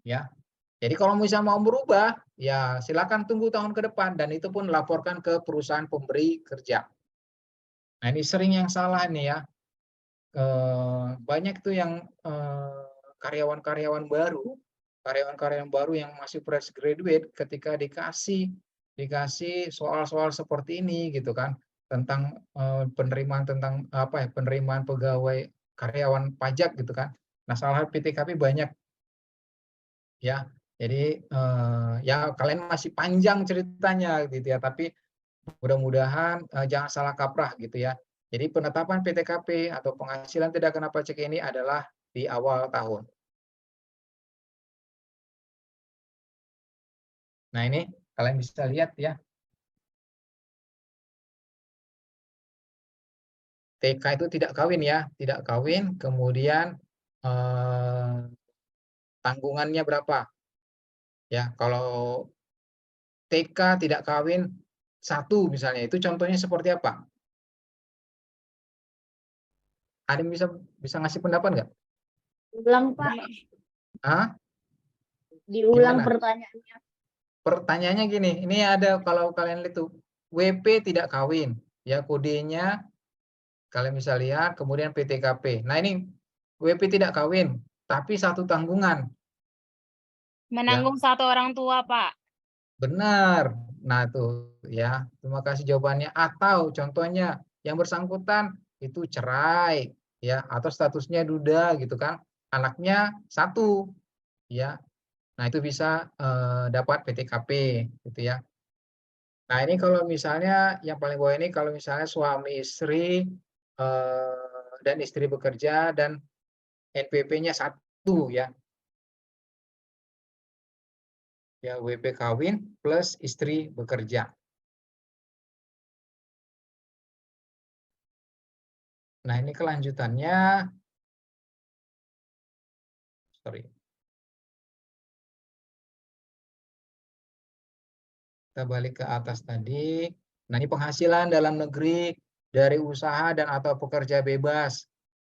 Speaker 2: Ya. Jadi kalau misalnya mau berubah, ya silakan tunggu tahun ke depan dan itu pun laporkan ke perusahaan pemberi kerja. Nah, ini sering yang salah nih ya. Banyak tuh yang karyawan-karyawan baru yang masih fresh graduate ketika dikasih soal-soal seperti ini gitu kan tentang penerimaan tentang apa ya penerimaan pegawai karyawan pajak gitu kan. Nah, salah PTKP banyak ya. Jadi ya kalian masih panjang ceritanya gitu ya, tapi mudah-mudahan jangan salah kaprah gitu ya. Jadi penetapan PTKP atau penghasilan tidak kena pajak ini adalah di awal tahun. Nah ini kalian bisa lihat ya. TK itu tidak kawin ya, tidak kawin, kemudian tanggungannya berapa? Ya, kalau TK tidak kawin 1 misalnya, itu contohnya seperti apa? Ada yang bisa ngasih pendapat nggak?
Speaker 5: Ulang, Pak.
Speaker 2: Hah?
Speaker 5: Diulang
Speaker 2: Gimana?
Speaker 5: pertanyaannya.
Speaker 2: Pertanyaannya gini, ini ada kalau kalian lihat tuh, WP tidak kawin, ya kodenya kalian bisa lihat, kemudian PTKP. Nah ini WP tidak kawin, tapi 1 tanggungan.
Speaker 6: Menanggung
Speaker 2: Ya.
Speaker 6: 1 orang tua, Pak.
Speaker 2: Benar. Nah tuh ya, terima kasih jawabannya. Atau contohnya yang bersangkutan itu cerai, ya, atau statusnya duda gitu kan, anaknya 1, ya. Nah itu bisa dapat PTKP gitu ya. Nah ini kalau misalnya yang paling bawah ini kalau misalnya suami istri dan istri bekerja dan NPP-nya 1 ya. Ya WP kawin plus istri bekerja. Nah ini kelanjutannya. Sorry. Kita balik ke atas tadi. Nah ini penghasilan dalam negeri dari usaha dan atau pekerja bebas.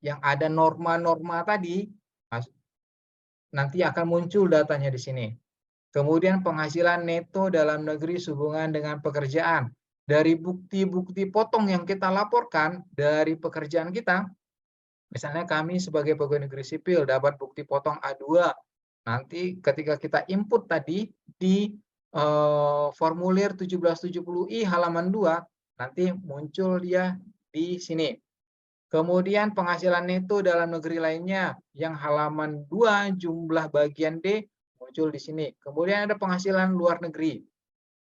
Speaker 2: yang ada norma-norma tadi, nanti akan muncul datanya di sini. Kemudian penghasilan neto dalam negeri sehubungan dengan pekerjaan. Dari bukti-bukti potong yang kita laporkan dari pekerjaan kita, misalnya kami sebagai pegawai negeri sipil dapat bukti potong A2. Nanti ketika kita input tadi di formulir 1770I halaman 2, nanti muncul dia di sini. Kemudian penghasilan neto dalam negeri lainnya yang halaman 2 jumlah bagian D muncul di sini. Kemudian ada penghasilan luar negeri.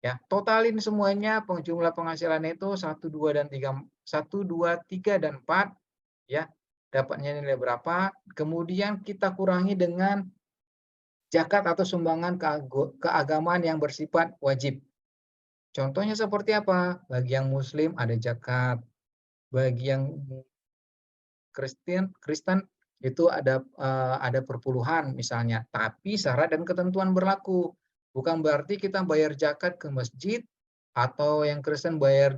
Speaker 2: Ya, totalin semuanya jumlah penghasilan neto 1, 2 dan 3, 1, 2, 3 dan 4 ya. Dapatnya nilai berapa? Kemudian kita kurangi dengan zakat atau sumbangan keagamaan yang bersifat wajib. Contohnya seperti apa? Bagi yang muslim ada zakat, bagi yang Kristen itu ada perpuluhan misalnya, tapi syarat dan ketentuan berlaku. Bukan berarti kita bayar zakat ke masjid atau yang Kristen bayar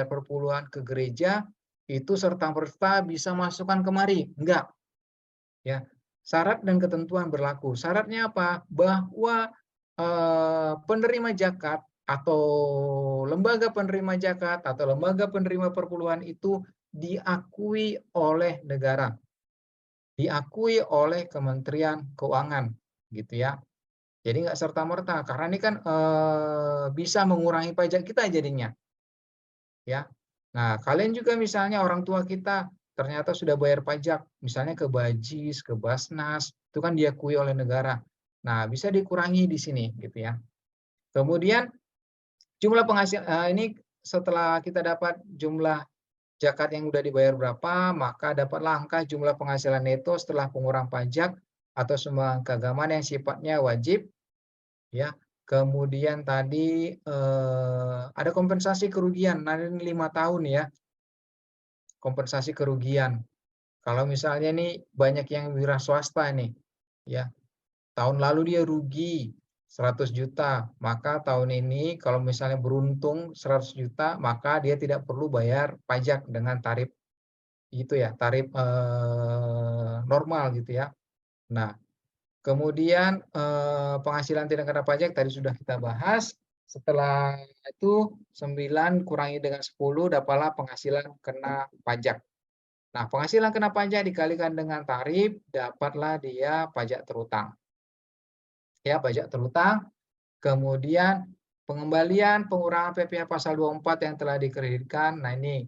Speaker 2: perpuluhan ke gereja itu serta-merta bisa masukkan kemari. Enggak. Ya. Syarat dan ketentuan berlaku. Syaratnya apa? Bahwa penerima zakat atau lembaga penerima zakat atau lembaga penerima perpuluhan itu diakui oleh negara, diakui oleh Kementerian Keuangan, gitu ya. Jadi nggak serta-merta, karena ini kan bisa mengurangi pajak kita jadinya, ya. Nah, kalian juga misalnya orang tua kita ternyata sudah bayar pajak, misalnya ke Bajis, ke Basnas, itu kan diakui oleh negara. Nah, bisa dikurangi di sini, gitu ya. Kemudian jumlah penghasilan ini setelah kita dapat jumlah zakat yang sudah dibayar berapa, maka dapatlah angka jumlah penghasilan neto setelah pengurangan pajak atau sumbangan keagamaan yang sifatnya wajib, ya. Kemudian tadi ada kompensasi kerugian, nah ini 5 tahun ya, kompensasi kerugian. Kalau misalnya nih banyak yang wira swasta nih, ya, tahun lalu dia rugi 100 juta, maka tahun ini kalau misalnya beruntung 100 juta, maka dia tidak perlu bayar pajak dengan tarif itu ya, tarif normal gitu ya. Nah, kemudian penghasilan tidak kena pajak tadi sudah kita bahas. Setelah itu 9 kurangi dengan 10 dapatlah penghasilan kena pajak. Nah, penghasilan kena pajak dikalikan dengan tarif, dapatlah dia pajak terutang. Ya, pajak terutang. Kemudian pengembalian pengurangan PPh pasal 24 yang telah dikreditkan. Nah, ini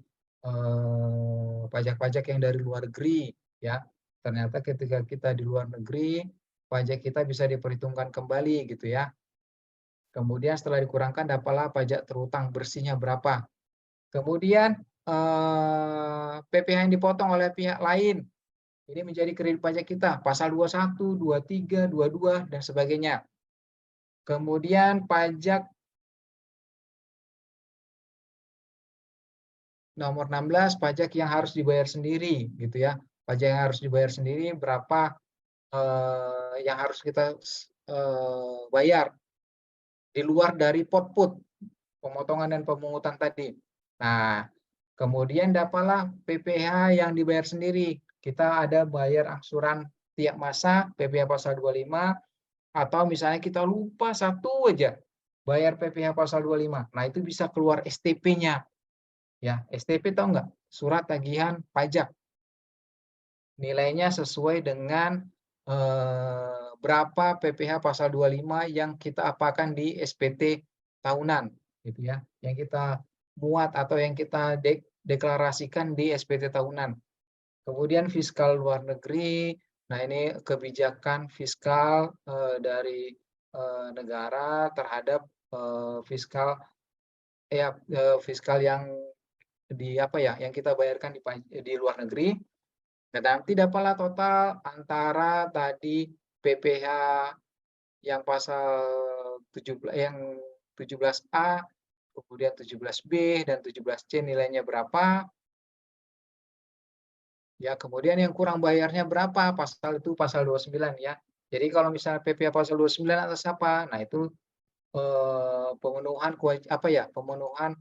Speaker 2: pajak-pajak yang dari luar negeri ya. Ternyata ketika kita di luar negeri, pajak kita bisa diperhitungkan kembali gitu ya. Kemudian setelah dikurangkan dapatlah pajak terutang bersihnya berapa. Kemudian PPh yang dipotong oleh pihak lain. Ini menjadi kredit pajak kita, pasal 21, 23, 22 dan sebagainya. Kemudian pajak nomor 16, pajak yang harus dibayar sendiri gitu ya. Pajak yang harus dibayar sendiri berapa yang harus kita bayar di luar dari pot-put pemotongan dan pemungutan tadi. Nah, kemudian dapatlah PPh yang dibayar sendiri. Kita ada bayar angsuran tiap masa PPh pasal 25 atau misalnya kita lupa satu aja bayar PPh pasal 25. Nah, itu bisa keluar STP-nya. Ya, STP tahu nggak? Surat tagihan pajak. Nilainya sesuai dengan berapa PPh pasal 25 yang kita apakan di SPT tahunan gitu ya. Yang kita muat atau yang kita deklarasikan di SPT tahunan. Kemudian fiskal luar negeri. Nah, ini kebijakan fiskal dari negara terhadap fiskal fiskal yang yang kita bayarkan di luar negeri. Dan nanti dapatlah total antara tadi PPh yang pasal 17A, kemudian 17B dan 17C nilainya berapa. Ya, kemudian yang kurang bayarnya berapa? Pasal itu pasal 29 ya. Jadi kalau misalnya PPh pasal 29 atas apa? Nah, itu pemenuhan pemenuhan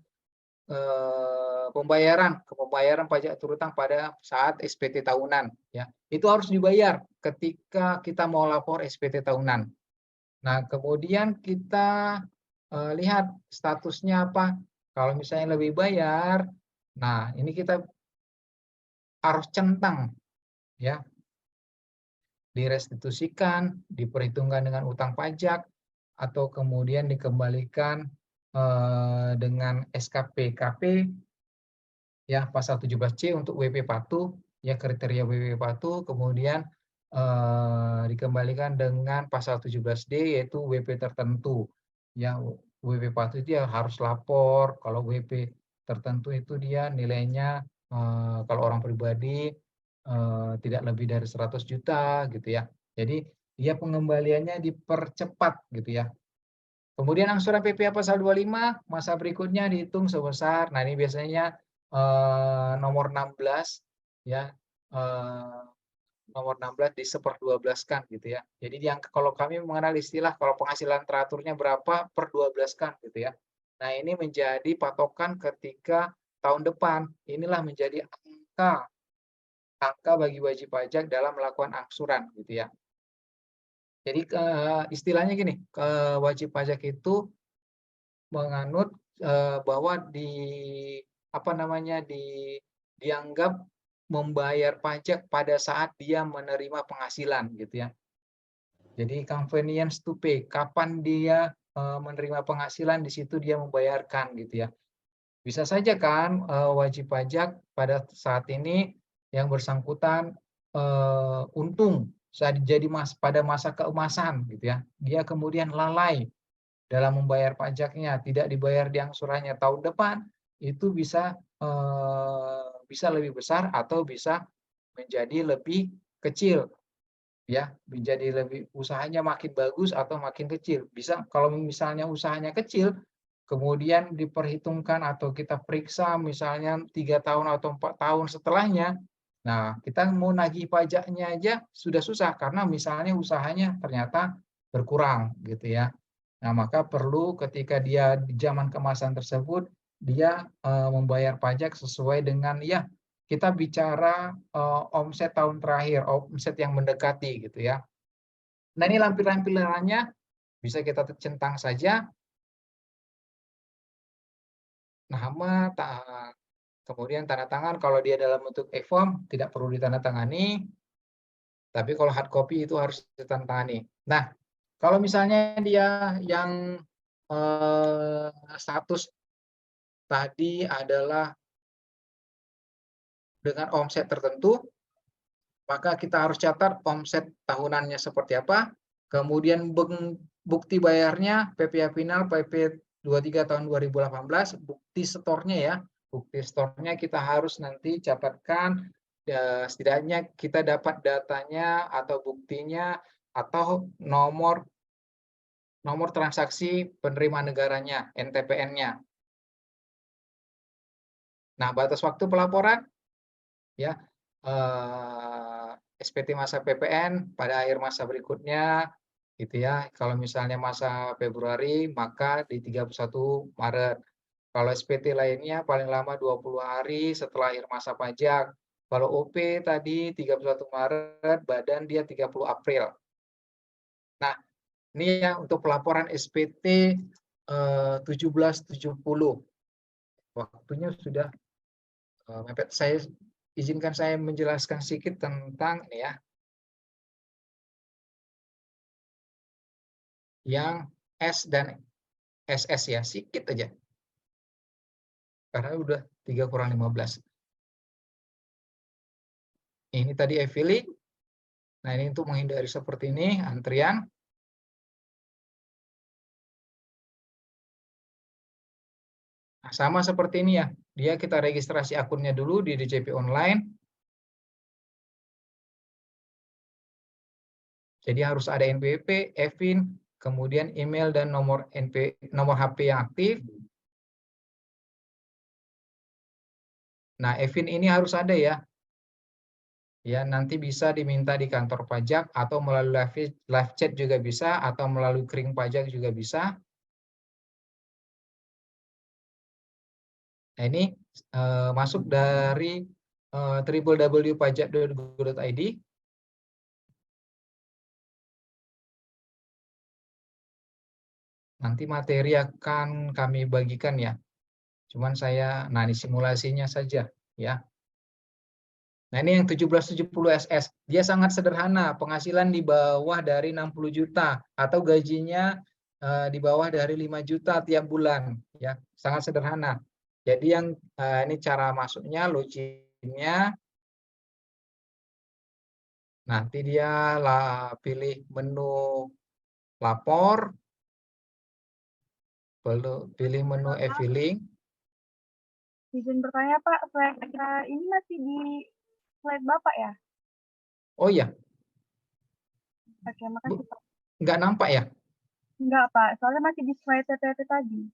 Speaker 2: pembayaran pajak terutang pada saat SPT tahunan, ya. Itu harus dibayar ketika kita mau lapor SPT tahunan. Nah, kemudian kita lihat statusnya apa. Kalau misalnya lebih bayar, nah ini kita harus centang, ya, direstitusikan, diperhitungkan dengan utang pajak, atau kemudian dikembalikan dengan SKPKP, ya, pasal 17C untuk WP patuh, ya, kriteria WP patuh, kemudian dikembalikan dengan pasal 17D yaitu WP tertentu, ya. WP patuh itu ya harus lapor. Kalau WP tertentu itu dia nilainya kalau orang pribadi tidak lebih dari 100 juta gitu, ya. Jadi dia pengembaliannya dipercepat gitu, ya. Kemudian angsuran PPh pasal 25 masa berikutnya dihitung sebesar, nah ini biasanya nomor 16, ya, nomor 16 di 1/12-kan gitu, ya. Jadi kalau kami mengenal istilah kalau penghasilan teraturnya berapa per 12-kan gitu, ya. Nah, ini menjadi patokan ketika tahun depan. Inilah menjadi angka bagi wajib pajak dalam melakukan angsuran gitu, ya. Jadi istilahnya gini, wajib pajak itu menganut bahwa dianggap membayar pajak pada saat dia menerima penghasilan gitu, ya. Jadi convenience to pay, kapan dia menerima penghasilan di situ dia membayarkan gitu, ya. Bisa saja kan wajib pajak pada saat ini yang bersangkutan untung saat pada masa keemasan gitu, ya. Dia kemudian lalai dalam membayar pajaknya, tidak dibayar di angsurannya tahun depan, itu bisa lebih besar atau bisa menjadi lebih kecil, ya. Menjadi usahanya makin bagus atau makin kecil. Bisa kalau misalnya usahanya kecil, kemudian diperhitungkan atau kita periksa misalnya 3 tahun atau 4 tahun setelahnya, nah kita mau nagih pajaknya aja sudah susah karena misalnya usahanya ternyata berkurang gitu, ya. Nah, maka perlu ketika dia di zaman kemasan tersebut dia membayar pajak sesuai dengan, ya, kita bicara omset tahun terakhir, omset yang mendekati gitu, ya. Nah, ini lampiran-lampirannya bisa kita centang saja. Nama, kemudian tanda tangan kalau dia dalam bentuk e-form tidak perlu ditandatangani, tapi kalau hard copy itu harus ditandatangani. Nah, kalau misalnya dia yang status tadi adalah dengan omset tertentu, maka kita harus catat omset tahunannya seperti apa, kemudian bukti bayarnya PPh final PP 23 tahun 2018, bukti setornya, ya. Bukti setornya kita harus nanti catatkan, ya, setidaknya kita dapat datanya atau buktinya atau nomor transaksi penerima negaranya, NTPN-nya. Nah, batas waktu pelaporan, ya, SPT masa PPN pada akhir masa berikutnya gitu, ya. Kalau misalnya masa Februari maka di 31 Maret. Kalau SPT lainnya paling lama 20 hari setelah akhir masa pajak. Kalau OP tadi 31 Maret, badan dia 30 April. Nah, ini ya untuk pelaporan SPT 1770. Waktunya sudah mepet. Izinkan saya menjelaskan sedikit tentang ini, ya, yang S dan SS, ya, sedikit aja. Karena udah 3/15. Ini tadi e-filing. Nah, ini untuk menghindari seperti ini, antrian. Nah, sama seperti ini, ya. Dia kita registrasi akunnya dulu di DJP online. Jadi harus ada NPWP, e-fin, kemudian email dan nomor HP yang aktif. Nah, e-fin ini harus ada, ya. Ya, nanti bisa diminta di kantor pajak atau melalui live chat juga bisa atau melalui kering pajak juga bisa. Nah, ini masuk dari www.pajak.go.id. Nanti materi akan kami bagikan ya. Cuman nah ini simulasinya saja ya. Nah, ini yang 1770 SS. Dia sangat sederhana, penghasilan di bawah dari 60 juta atau gajinya di bawah dari 5 juta tiap bulan ya. Sangat sederhana. Jadi yang ini cara masuknya, loginnya. Nanti dia pilih menu lapor, pilih menu e-filing.
Speaker 5: Izin bertanya Pak, slide ini masih di slide Bapak ya?
Speaker 2: Oh iya,
Speaker 5: Oke, makasih Pak.
Speaker 2: nggak nampak ya?
Speaker 5: Enggak Pak, soalnya masih di slide TTT tadi.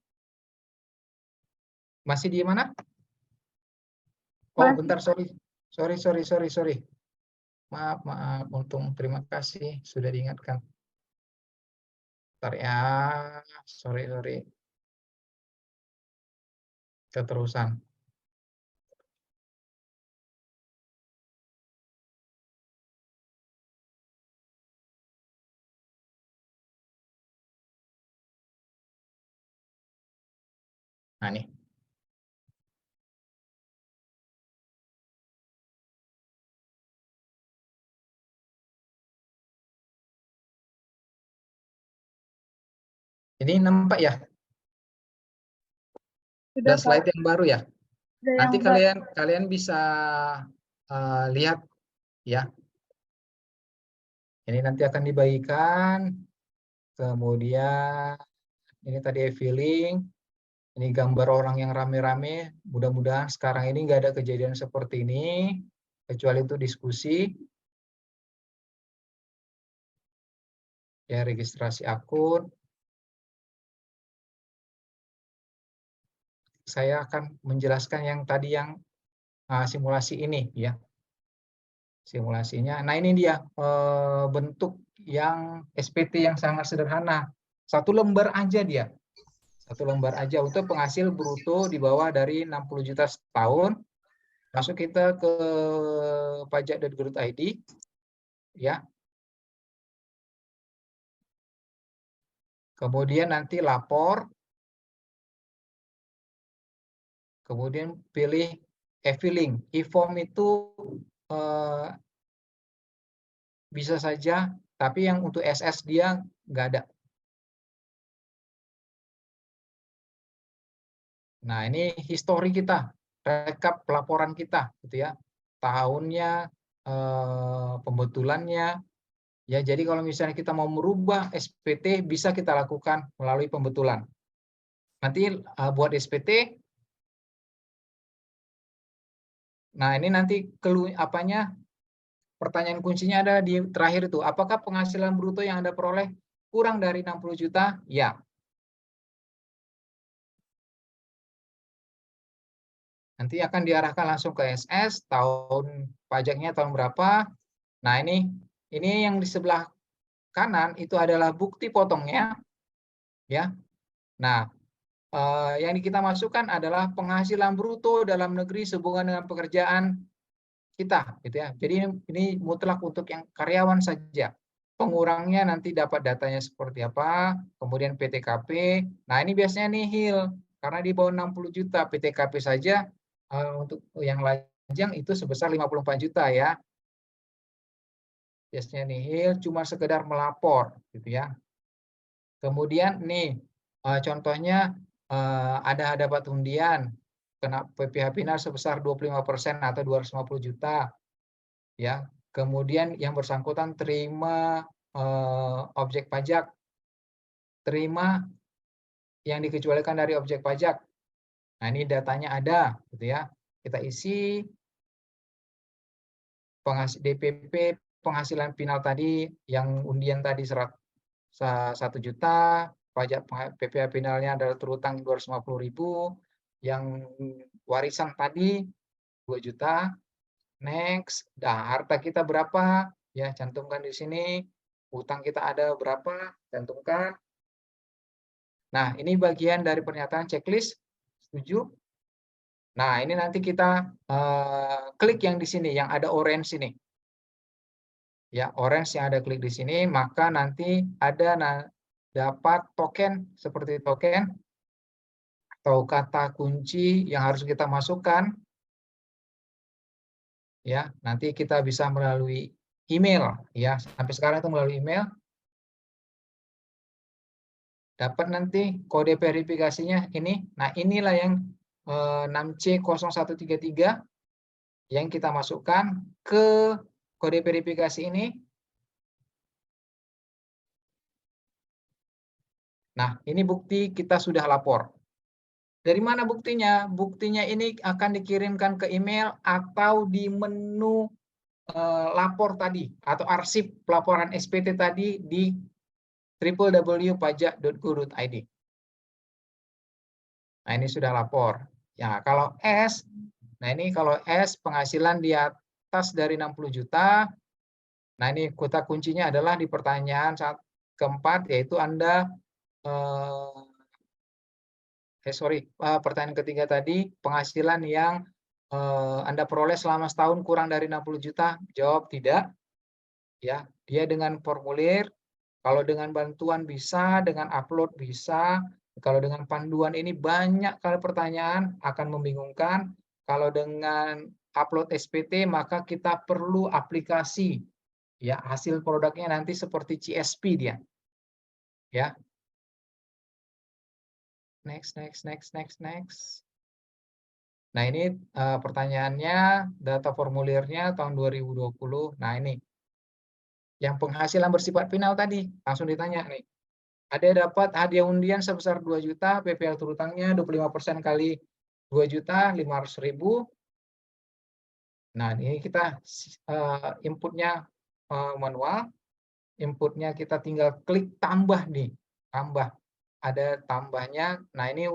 Speaker 2: Masih di mana? Oh,
Speaker 5: Masih.
Speaker 2: bentar, sorry. Maaf, untung terima kasih sudah diingatkan. Bentar ya, sorry. Keterusan. Nah, nih. Ini nampak ya?
Speaker 5: Sudah
Speaker 2: Ada slide
Speaker 5: Pak.
Speaker 2: yang baru ya?
Speaker 5: Sudah
Speaker 2: Nanti
Speaker 5: yang
Speaker 2: kalian bisa lihat ya. Ini nanti akan dibagikan. Kemudian ini tadi e-filing. Ini gambar orang yang rame-rame. Mudah-mudahan sekarang ini nggak ada kejadian seperti ini. Kecuali itu diskusi. Ya, registrasi akun. Saya akan menjelaskan yang tadi yang simulasi ini ya. Simulasinya. Nah, ini dia bentuk yang SPT yang sangat sederhana. Satu lembar aja dia. Satu lembar aja untuk penghasil bruto di bawah dari 60 juta setahun. Masuk kita ke pajak.go.id ya. Kemudian nanti lapor. Kemudian pilih e-filing. E-form itu bisa saja, tapi yang untuk SS dia nggak ada. Nah, ini histori kita, rekap pelaporan kita, gitu ya. Tahunnya, pembetulannya. Ya, jadi kalau misalnya kita mau merubah SPT, bisa kita lakukan melalui pembetulan. Nanti buat SPT. Nah, ini nanti pertanyaan kuncinya ada di terakhir itu. Apakah penghasilan bruto yang Anda peroleh kurang dari 60 juta? Ya. Nanti akan diarahkan langsung ke SS, tahun pajaknya tahun berapa. Nah, ini yang di sebelah kanan itu adalah bukti potongnya. Ya. Nah, yang kita masukkan adalah penghasilan bruto dalam negeri sehubungan dengan pekerjaan kita, gitu ya. Jadi ini mutlak untuk yang karyawan saja. Pengurangnya nanti dapat datanya seperti apa, kemudian PTKP. Nah, ini biasanya nihil karena di bawah 60 juta PTKP saja untuk yang lajang itu sebesar 54 juta ya. Biasanya nihil, cuma sekedar melapor, gitu ya. Kemudian nih contohnya ada dapat undian kena PPh final sebesar 25% atau 250 juta ya. Kemudian yang bersangkutan terima objek pajak, terima yang dikecualikan dari objek pajak. Nah, ini datanya ada gitu ya. Kita isi DPP penghasilan final tadi yang undian tadi 1 juta, pajak PPh finalnya adalah terutang 250.000, yang warisan tadi 2 juta. Next, nah harta kita berapa? Ya, cantumkan di sini. Utang kita ada berapa? Cantumkan. Nah, ini bagian dari pernyataan checklist. Setuju? Nah, ini nanti kita klik yang di sini, yang ada orange ini. Ya, orange yang ada klik di sini, maka nanti ada dapat token seperti token atau kata kunci yang harus kita masukkan. Ya, nanti kita bisa melalui email, ya. Sampai sekarang itu melalui email. Dapat nanti kode verifikasinya ini. Nah, inilah yang 6C0133 yang kita masukkan ke kode verifikasi ini. Nah, ini bukti kita sudah lapor. Dari mana buktinya? Buktinya ini akan dikirimkan ke email atau di menu lapor tadi atau arsip pelaporan SPT tadi di www.pajak.go.id. Nah, ini sudah lapor. Ya, kalau S, nah ini kalau S penghasilan di atas dari 60 juta. Nah, ini kata kuncinya adalah di pertanyaan keempat, yaitu Anda pertanyaan ketiga tadi, penghasilan yang Anda peroleh selama setahun kurang dari 60 juta, jawab tidak. Ya, dia dengan formulir, kalau dengan bantuan bisa, dengan upload bisa, kalau dengan panduan ini banyak kali pertanyaan akan membingungkan. Kalau dengan upload SPT maka kita perlu aplikasi. Ya, hasil produknya nanti seperti CSP dia. Ya. Next. Nah, ini pertanyaannya, data formulirnya tahun 2020. Nah, ini yang penghasilan bersifat final tadi, langsung ditanya nih. Ada dapat hadiah undian sebesar 2 juta, PPL terutangnya 25% kali 2.500.000. Nah, ini kita inputnya manual. Inputnya kita tinggal klik tambah nih, tambah. Ada tambahnya. Nah, ini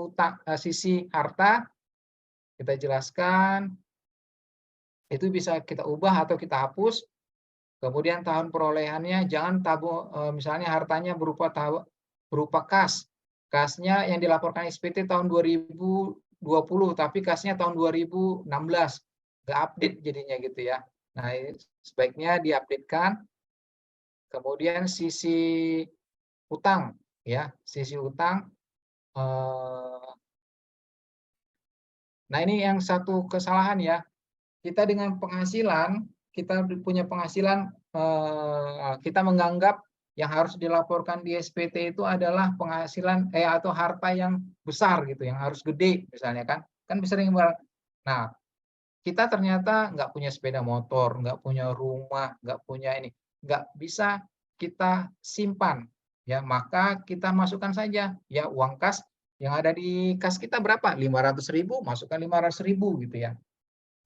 Speaker 2: sisi harta kita jelaskan. Itu bisa kita ubah atau kita hapus. Kemudian tahun perolehannya jangan tabung, misalnya hartanya berupa kas. Kasnya yang dilaporkan SPT tahun 2020, tapi kasnya tahun 2016. Nggak update jadinya gitu ya. Nah, sebaiknya diupdatekan. Kemudian sisi utang, ya, sisi utang. Nah, ini yang satu kesalahan ya. Kita dengan penghasilan, kita punya penghasilan, kita menganggap yang harus dilaporkan di SPT itu adalah penghasilan atau harta yang besar gitu, yang harus gede misalnya kan sering. Nah, kita ternyata nggak punya sepeda motor, nggak punya rumah, nggak punya ini, nggak bisa kita simpan, ya maka kita masukkan saja ya uang kas yang ada di kas kita berapa, 500.000, masukkan 500.000 gitu ya.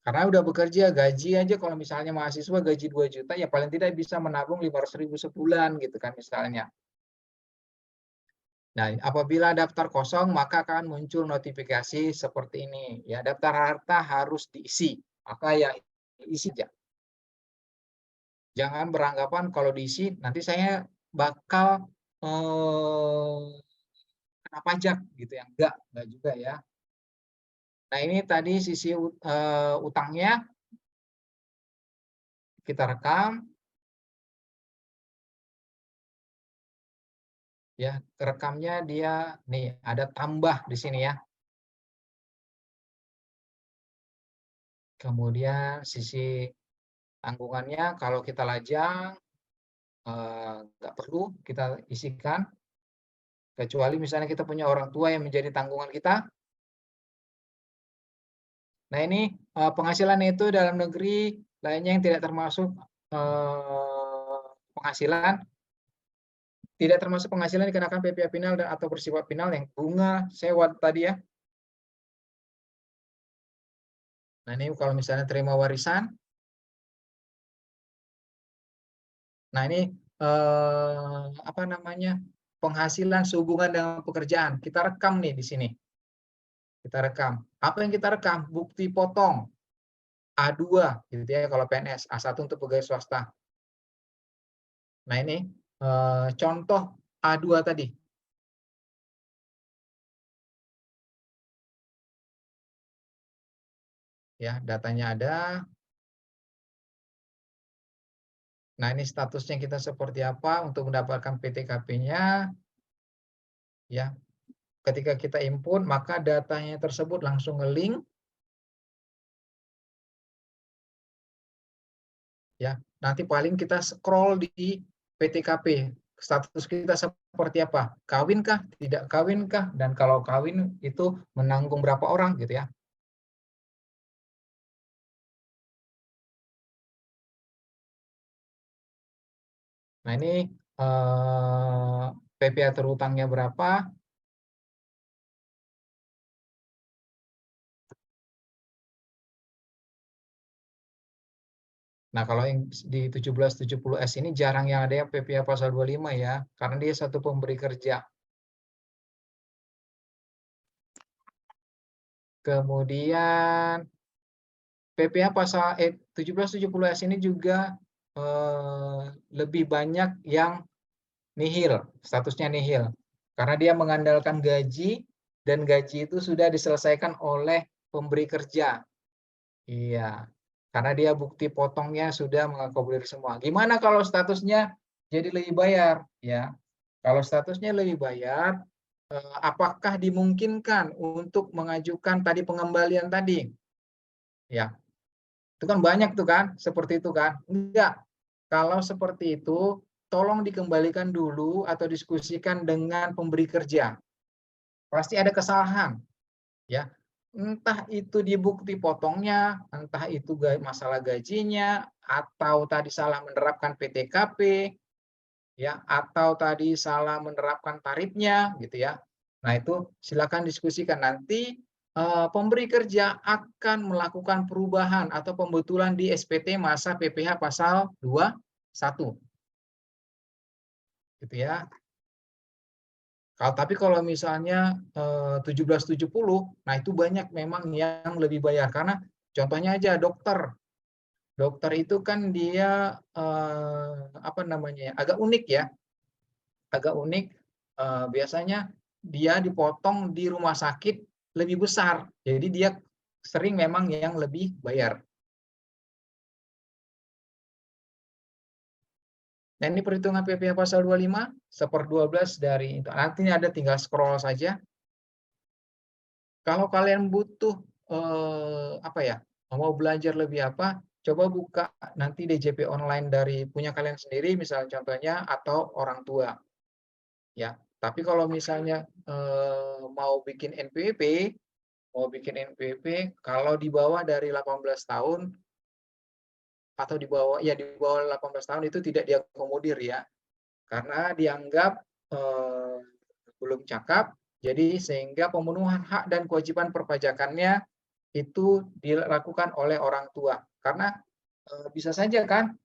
Speaker 2: Karena udah bekerja, gaji aja kalau misalnya mahasiswa gaji 2 juta, ya paling tidak bisa menabung 500.000 sebulan gitu kan misalnya. Nah, apabila daftar kosong, maka akan muncul notifikasi seperti ini. Ya, daftar harta harus diisi. Maka ya isi aja. Jangan beranggapan kalau diisi, nanti saya bakal kena pajak gitu ya. Enggak juga ya. Nah, ini tadi sisi utangnya. Kita rekam. Ya, rekamnya dia nih ada tambah di sini ya. Kemudian sisi tanggungannya kalau kita lajang nggak perlu kita isikan, kecuali misalnya kita punya orang tua yang menjadi tanggungan kita. Nah, ini penghasilan itu dalam negeri lainnya yang tidak termasuk penghasilan, tidak termasuk penghasilan dikenakan PPh final dan atau bersifat final yang bunga sewa tadi ya. Nah, ini kalau misalnya terima warisan. Nah, ini apa namanya, penghasilan sehubungan dengan pekerjaan. Kita rekam nih di sini. Kita rekam. Apa yang kita rekam? Bukti potong A2 gitu ya kalau PNS, A1 untuk pegawai swasta. Nah, ini contoh A2 tadi. Ya, datanya ada. Nah, ini statusnya kita seperti apa untuk mendapatkan PTKP-nya. Ya, ketika kita input, maka datanya tersebut langsung nge-link. Ya, nanti paling kita scroll di PTKP. Status kita seperti apa? Kawinkah, tidak kawinkah, dan kalau kawin itu menanggung berapa orang gitu ya. Nah, ini PPh terhutangnya berapa? Nah, kalau yang di 1770S ini jarang yang ada yang PPh pasal 25 ya, karena dia satu pemberi kerja. Kemudian PPh pasal 1770S ini juga lebih banyak yang nihil, statusnya nihil. Karena dia mengandalkan gaji, dan gaji itu sudah diselesaikan oleh pemberi kerja. Iya, karena dia bukti potongnya sudah mengakomodir semua. Gimana kalau statusnya jadi lebih bayar? Ya, kalau statusnya lebih bayar, apakah dimungkinkan untuk mengajukan tadi pengembalian tadi? Ya, itu kan banyak tuh kan, seperti itu kan? Enggak. Kalau seperti itu, tolong dikembalikan dulu atau diskusikan dengan pemberi kerja. Pasti ada kesalahan, ya. Entah itu di bukti potongnya, entah itu masalah gajinya, atau tadi salah menerapkan PTKP, ya, atau tadi salah menerapkan tarifnya, gitu ya. Nah, itu silakan diskusikan. Nanti pemberi kerja akan melakukan perubahan atau pembetulan di SPT masa PPh pasal 21. Gitu ya. Tapi kalau misalnya 1770, nah itu banyak memang yang lebih bayar. Karena contohnya aja dokter. Dokter itu kan dia apa namanya, agak unik ya. Agak unik, biasanya dia dipotong di rumah sakit lebih besar. Jadi dia sering memang yang lebih bayar. Nah, ini perhitungan PPh pasal 25, 1/12 dari itu. Nanti ada tinggal scroll saja. Kalau kalian butuh apa ya, mau belajar lebih apa, coba buka nanti DJP online dari punya kalian sendiri, misalnya contohnya, atau orang tua. Ya, tapi kalau misalnya mau bikin NPWP, kalau di bawah dari 18 tahun atau di bawah 18 tahun itu tidak diakomodir ya, karena dianggap belum cakap, jadi sehingga pemenuhan hak dan kewajiban perpajakannya itu dilakukan oleh orang tua. Karena bisa saja kan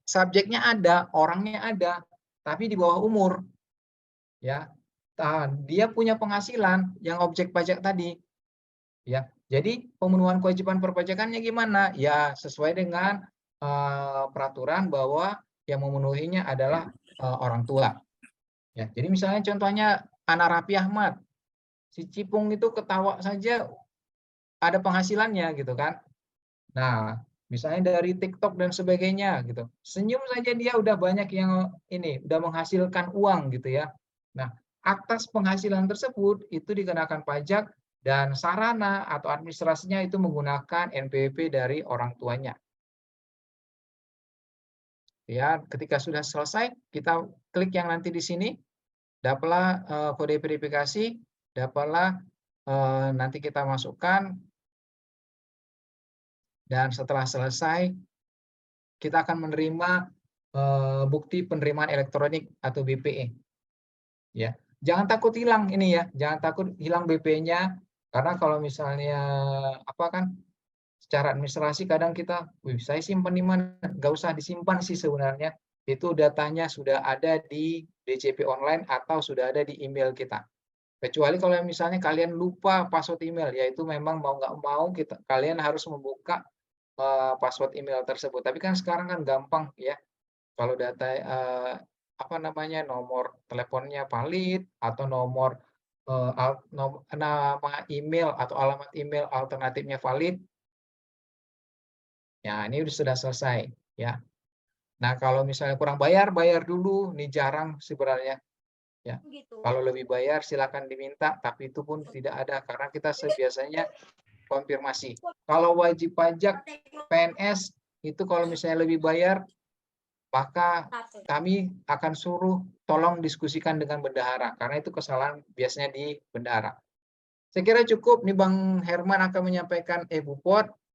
Speaker 2: subjeknya ada, orangnya ada, tapi di bawah umur. Ya. Dia punya penghasilan yang objek pajak tadi. Ya. Jadi pemenuhan kewajiban perpajakannya gimana? Ya sesuai dengan peraturan bahwa yang memenuhinya adalah orang tua. Ya, jadi misalnya contohnya Anak Raffi Ahmad, si Cipung itu ketawa saja ada penghasilannya gitu kan. Nah, misalnya dari TikTok dan sebagainya gitu. Senyum saja dia udah banyak yang ini, udah menghasilkan uang gitu ya. Nah, atas penghasilan tersebut itu dikenakan pajak, dan sarana atau administrasinya itu menggunakan NPWP dari orang tuanya. Ya, ketika sudah selesai, kita klik yang nanti di sini, dapatlah kode verifikasi, dapatlah nanti kita masukkan, dan setelah selesai kita akan menerima bukti penerimaan elektronik atau BPE. Ya, jangan takut hilang ini ya, jangan takut hilang BPE-nya, karena kalau misalnya apa kan, secara administrasi kadang kita, saya simpan di mana? Nggak usah disimpan sih sebenarnya, itu datanya sudah ada di DJP online atau sudah ada di email kita. Kecuali kalau misalnya kalian lupa password email, yaitu memang mau nggak mau kalian harus membuka password email tersebut. Tapi kan sekarang kan gampang ya, kalau data apa namanya, nomor teleponnya valid atau nomor nama email atau alamat email alternatifnya valid, Ya, ini sudah selesai ya. Nah, kalau misalnya kurang bayar, bayar dulu. Ini jarang sebenarnya. Ya. Kalau lebih bayar silakan diminta, tapi itu pun tidak ada karena kita biasanya konfirmasi. Kalau wajib pajak PNS itu kalau misalnya lebih bayar, maka kami akan suruh tolong diskusikan dengan bendahara karena itu kesalahan biasanya di bendahara. Saya kira cukup nih Bang Herman akan menyampaikan Bu Pot.